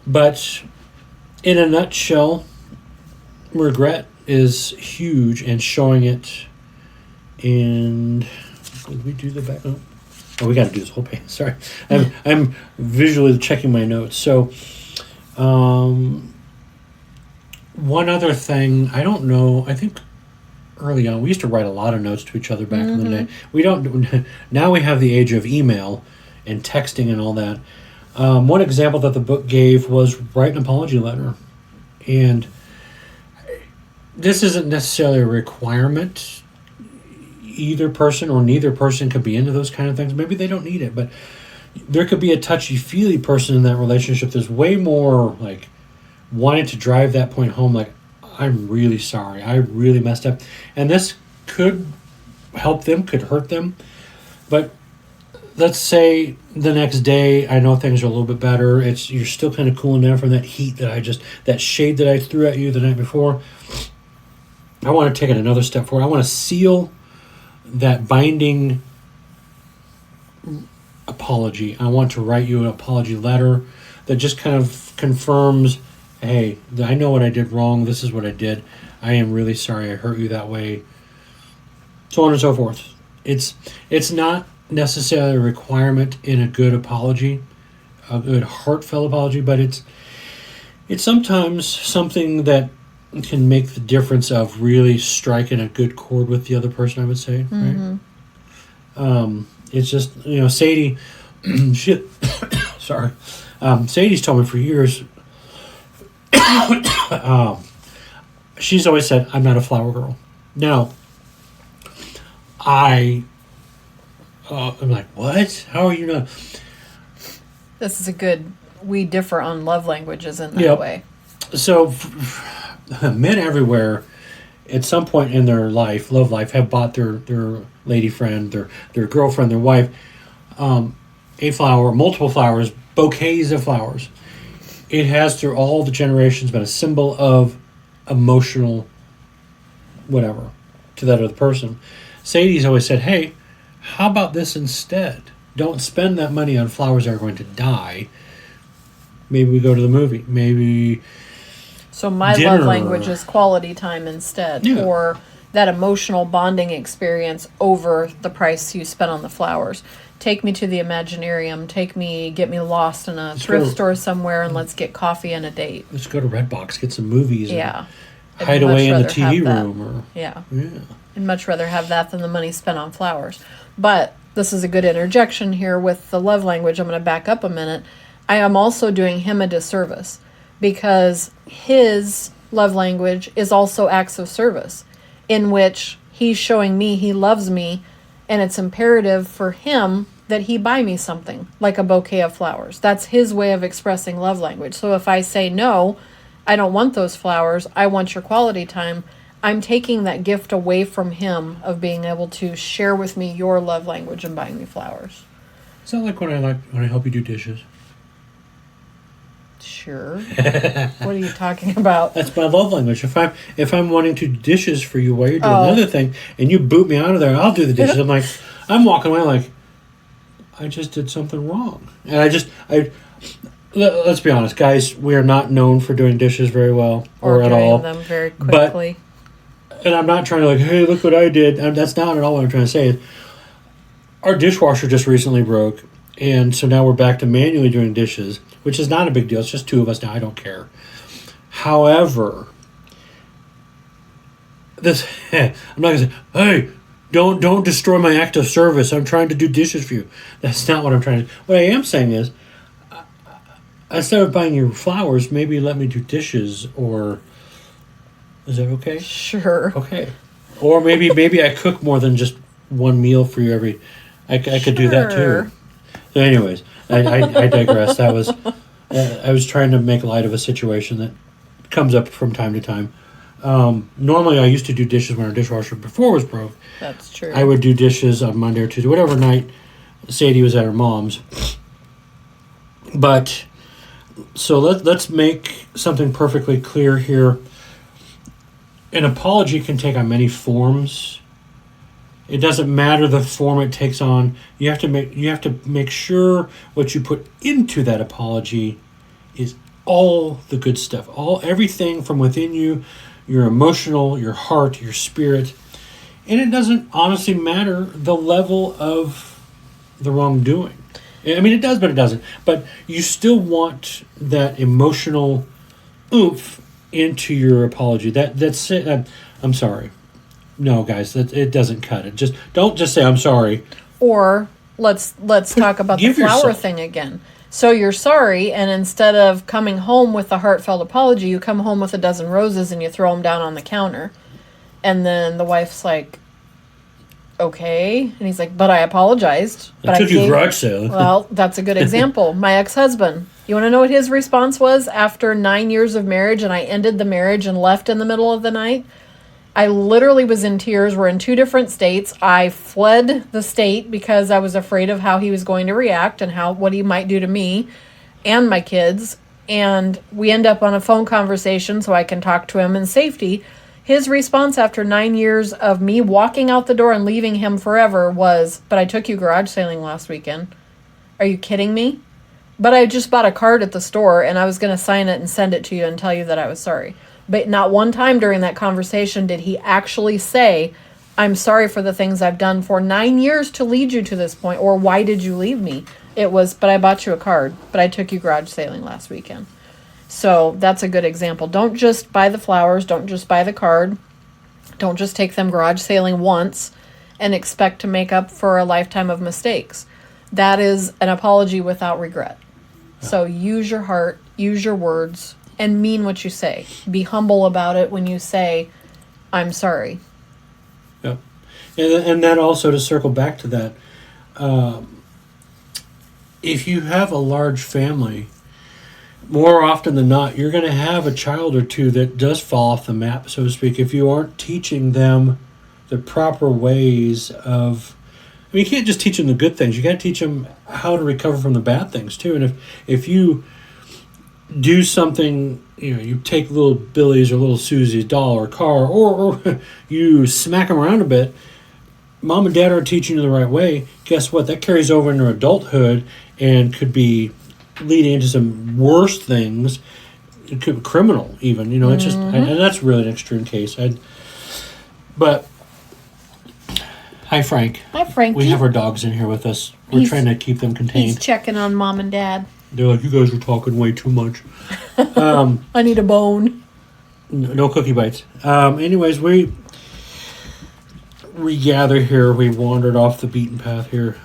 But in a nutshell, regret is huge, and showing it. And did we do the back? Oh, we got to do this whole page. Sorry, I'm visually checking my notes. So, one other thing, I don't know. I think early on we used to write a lot of notes to each other back in the day. We don't now. We have the age of email and texting and all that. One example that the book gave was write an apology letter, and this isn't necessarily a requirement. Either person or neither person could be into those kind of things. Maybe they don't need it, but there could be a touchy-feely person in that relationship that's way more like wanting to drive that point home, like, "I'm really sorry. I really messed up." And this could help them, could hurt them. But let's say the next day, I know things are a little bit better. You're still kind of cooling down from that heat that shade that I threw at you the night before. I want to take it another step forward. I want to seal that binding apology. I want to write you an apology letter that just kind of confirms, hey, I know what I did wrong. This is what I did. I am really sorry I hurt you that way. So on and so forth. It's not necessarily a requirement in a good apology, a good heartfelt apology, but it's sometimes something that can make the difference of really striking a good chord with the other person, I would say, right? It's just, Sadie, sorry. Sadie's told me for years, she's always said, "I'm not a flower girl." Now, I'm like, what? How are you not? This is we differ on love languages in that way. So, men everywhere, at some point in their love life, have bought their lady friend, their girlfriend, their wife, a flower, multiple flowers, bouquets of flowers. It has, through all the generations, been a symbol of emotional whatever to that other person. Sadie's always said, "Hey, how about this instead? Don't spend that money on flowers that are going to die. Maybe we go to the movie. Maybe So my dinner. love language is quality time instead, Yeah. or that emotional bonding experience over the price you spent on the flowers. Take me to the Imaginarium. Get me lost in a thrift store somewhere, and let's get coffee and a date. Let's go to Redbox, get some movies. Yeah. And hide away in the TV have that. room. Or, Yeah. yeah. I'd much rather have that than the money spent on flowers. But this is a good interjection here with the love language. I'm going to back up a minute. I am also doing him a disservice because his love language is also acts of service, in which he's showing me he loves me, and it's imperative for him that he buy me something, like a bouquet of flowers. That's his way of expressing love language. So if I say, no, I don't want those flowers, I want your quality time, I'm taking that gift away from him of being able to share with me your love language and buying me flowers. Is that like when I help you do dishes? Sure. What are you talking about? That's my love language. If I'm wanting to do dishes for you while you're doing Oh. another thing, and you boot me out of there, I'll do the dishes. I'm walking away like, I just did something wrong. And let's be honest, guys, we are not known for doing dishes very well or at doing all. them very quickly. And I'm not trying to hey, look what I did. That's not at all what I'm trying to say. Our dishwasher just recently broke, and so now we're back to manually doing dishes, which is not a big deal. It's just two of us now. I don't care. However, I'm not going to say, hey, don't destroy my act of service. I'm trying to do dishes for you. That's not what I'm trying to. What I am saying is, instead of buying you flowers, maybe let me do dishes, or is that okay? Sure. Okay. Or maybe I cook more than just one meal for you every. I could do that too. So anyways, I digress. That was I was trying to make light of a situation that comes up from time to time. Normally, I used to do dishes when our dishwasher before was broke. That's true. I would do dishes on Monday or Tuesday, whatever night Sadie was at her mom's. But so let's make something perfectly clear here. An apology can take on many forms. It doesn't matter the form it takes on. You have to make sure what you put into that apology is all the good stuff. Everything from within you, your emotional, your heart, your spirit. And it doesn't honestly matter the level of the wrongdoing. I mean, it does, but it doesn't. But you still want that emotional oomph into your apology. That's it. I'm sorry. No, guys, it doesn't cut it. Don't just say I'm sorry. Or let's talk about the flower yourself. thing again. So you're sorry, and instead of coming home with a heartfelt apology, you come home with a dozen roses and you throw them down on the counter. And then the wife's like, okay. And he's like, but I apologized. But I took you garage sale. Well, that's a good example. My ex-husband. You want to know what his response was after 9 years of marriage, and I ended the marriage and left in the middle of the night? I literally was in tears. We're in two different states. I fled the state because I was afraid of how he was going to react and what he might do to me and my kids. And we end up on a phone conversation so I can talk to him in safety. His response after 9 years of me walking out the door and leaving him forever was, but I took you garage sailing last weekend. Are you kidding me? But I just bought a card at the store and I was going to sign it and send it to you and tell you that I was sorry. But not one time during that conversation did he actually say, I'm sorry for the things I've done for 9 years to lead you to this point, or why did you leave me? It was, but I bought you a card, but I took you garage sailing last weekend. So that's a good example. Don't just buy the flowers. Don't just buy the card. Don't just take them garage sailing once and expect to make up for a lifetime of mistakes. That is an apology without regret. So use your heart, use your words, and mean what you say. Be humble about it when you say, I'm sorry. Yep. And that also, to circle back to that, if you have a large family, more often than not, you're going to have a child or two that does fall off the map, so to speak, if you aren't teaching them the proper ways of... I mean, you can't just teach them the good things. You got to teach them how to recover from the bad things, too. And if you do something, you take little Billy's or little Susie's doll or car, or you smack them around a bit, mom and dad aren't teaching you the right way, guess what? That carries over into adulthood and could be leading into some worse things. it could be criminal even. You know, it's just, and that's really an extreme case. But hi, Frank. Hi, Frankie. We have our dogs in here with us. We're trying to keep them contained. He's checking on Mom and Dad. They're like, you guys are talking way too much. I need a bone. No cookie bites. Anyways, we gather here. We wandered off the beaten path here.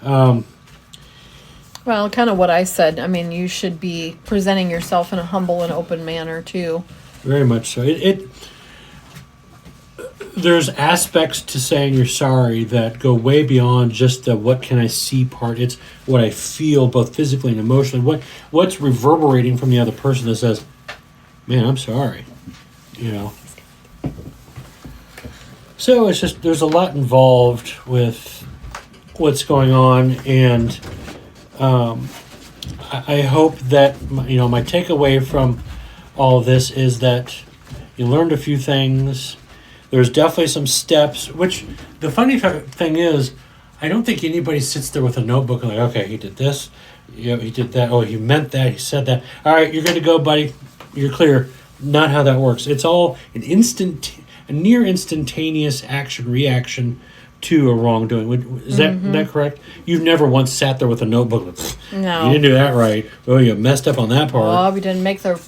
Well, kind of what I said. I mean, you should be presenting yourself in a humble and open manner, too. Very much so. There's aspects to saying you're sorry that go way beyond just the what can I see part. It's what I feel, both physically and emotionally. What's reverberating from the other person that says, man, I'm sorry. You know. So it's just, there's a lot involved with what's going on, and I hope that, my takeaway from all of this is that you learned a few things. There's definitely some steps, which the funny thing is, I don't think anybody sits there with a notebook and like, okay, he did this, he did that, oh, he meant that, he said that. All right, you're good to go, buddy. You're clear. Not how that works. It's all a near instantaneous action-reaction to a wrongdoing. Is that correct? You've never once sat there with a notebook. No. You didn't do that right. Oh, you messed up on that part. Oh, you didn't make the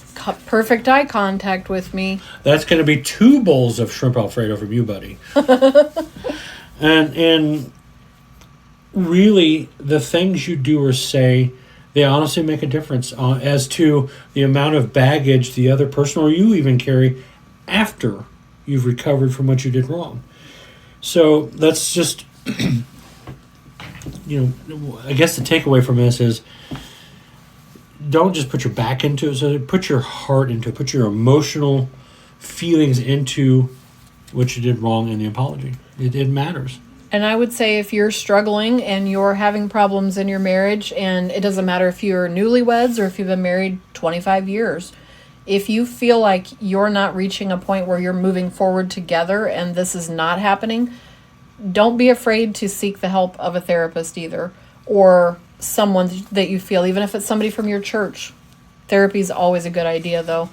perfect eye contact with me. That's going to be 2 bowls of shrimp Alfredo from you, buddy. and really, the things you do or say, they honestly make a difference as to the amount of baggage the other person or you even carry after you've recovered from what you did wrong. So that's just, I guess the takeaway from this is don't just put your back into it. So put your heart into it. Put your emotional feelings into what you did wrong in the apology. It matters. And I would say if you're struggling and you're having problems in your marriage, and it doesn't matter if you're newlyweds or if you've been married 25 years, if you feel like you're not reaching a point where you're moving forward together and this is not happening, don't be afraid to seek the help of a therapist either, or someone that you feel, even if it's somebody from your church. Therapy is always a good idea, though,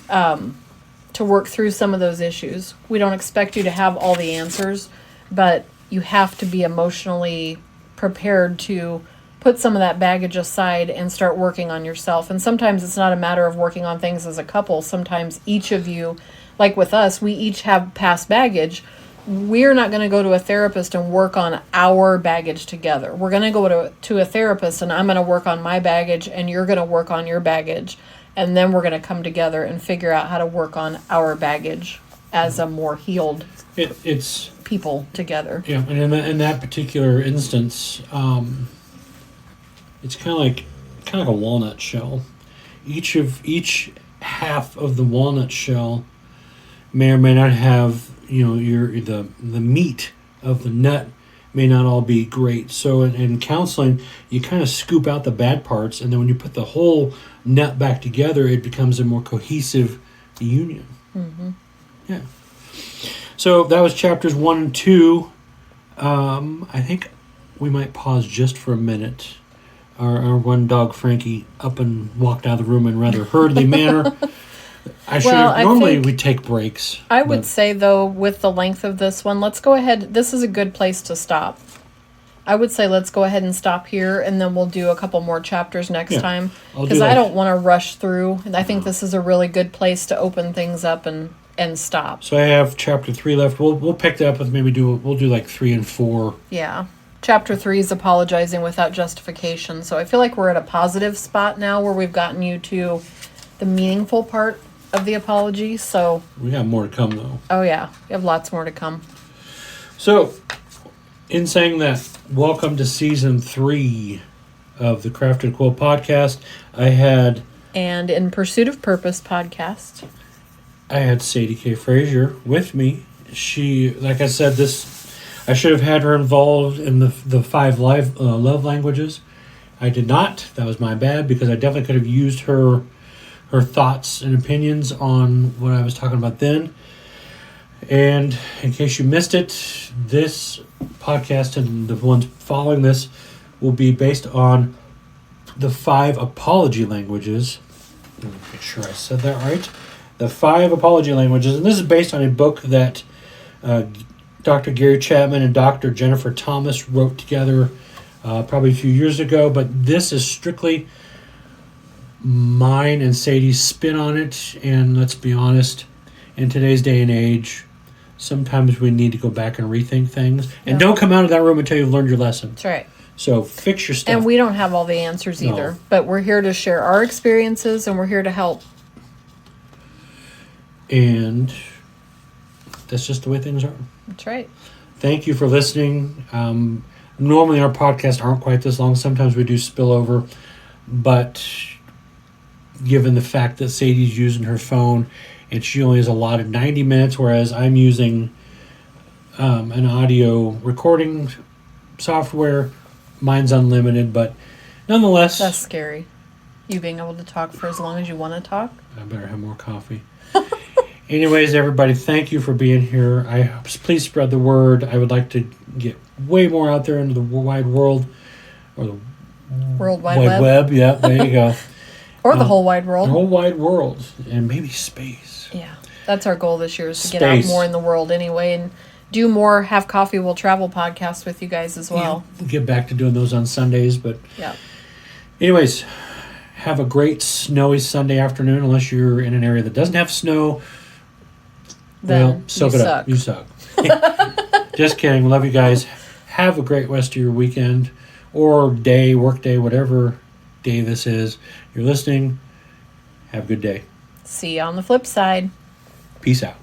to work through some of those issues. We don't expect you to have all the answers, but you have to be emotionally prepared to put some of that baggage aside and start working on yourself. And sometimes it's not a matter of working on things as a couple. Sometimes each of you, like with us, we each have past baggage. We're not going to go to a therapist and work on our baggage together. We're going to go to a therapist, and I'm going to work on my baggage, and you're going to work on your baggage. And then we're going to come together and figure out how to work on our baggage as a more healed it's people together. Yeah, and in that particular instance, it's kind of like a walnut shell. Each half of the walnut shell may or may not have, the meat of the nut may not all be great. So in counseling, you kind of scoop out the bad parts, and then when you put the whole nut back together, it becomes a more cohesive union. Mm-hmm. Yeah. So that was chapters 1 and 2. I think we might pause just for a minute. Our one dog, Frankie, up and walked out of the room in rather hurriedly manner. Normally we take breaks. I would say, though, with the length of this one, let's go ahead. This is a good place to stop. I would say let's go ahead and stop here, and then we'll do a couple more chapters next time. Because I don't want to rush through. And I think this is a really good place to open things up and stop. So I have chapter 3 left. We'll pick that up with we'll do like 3 and 4. Yeah. Chapter 3 is apologizing without justification. So I feel like we're at a positive spot now where we've gotten you to the meaningful part of the apology. So we have more to come, though. Oh, yeah. We have lots more to come. So, in saying that, welcome to season 3 of the Crafted Quill podcast. And in Pursuit of Purpose podcast, I had Sadie K. Frazier with me. She, like I said, I should have had her involved in the 5 love languages. I did not. That was my bad, because I definitely could have used her thoughts and opinions on what I was talking about then. And in case you missed it, this podcast and the ones following this will be based on the 5 apology languages. Make sure I said that right. The 5 apology languages, and this is based on a book that Dr. Gary Chapman and Dr. Jennifer Thomas wrote together probably a few years ago, but this is strictly mine and Sadie's spin on it. And let's be honest, in today's day and age, sometimes we need to go back and rethink things. And don't come out of that room until you've learned your lesson. That's right. So fix your stuff. And we don't have all the answers either, but we're here to share our experiences and we're here to help. And that's just the way things are. That's right. Thank you for listening. Normally our podcasts aren't quite this long. Sometimes we do spill over. But given the fact that Sadie's using her phone and she only has allotted 90 minutes, whereas I'm using an audio recording software, mine's unlimited. But nonetheless... That's scary. You being able to talk for as long as you want to talk. I better have more coffee. Anyways, everybody, thank you for being here. Please spread the word. I would like to get way more out there into the wide world. Or the World Wide Web. Yeah, there you go. Or the whole wide world. The whole wide world. And maybe space. Yeah. That's our goal this year, is to get out more in the world anyway. And do more Have Coffee Will Travel podcasts with you guys as well. Yeah, we'll get back to doing those on Sundays. But anyways, have a great snowy Sunday afternoon, unless you're in an area that doesn't have snow. Then soak it up. You suck. Just kidding. Love you guys. Have a great rest of your weekend or day, work day, whatever day this is. You're listening. Have a good day. See you on the flip side. Peace out.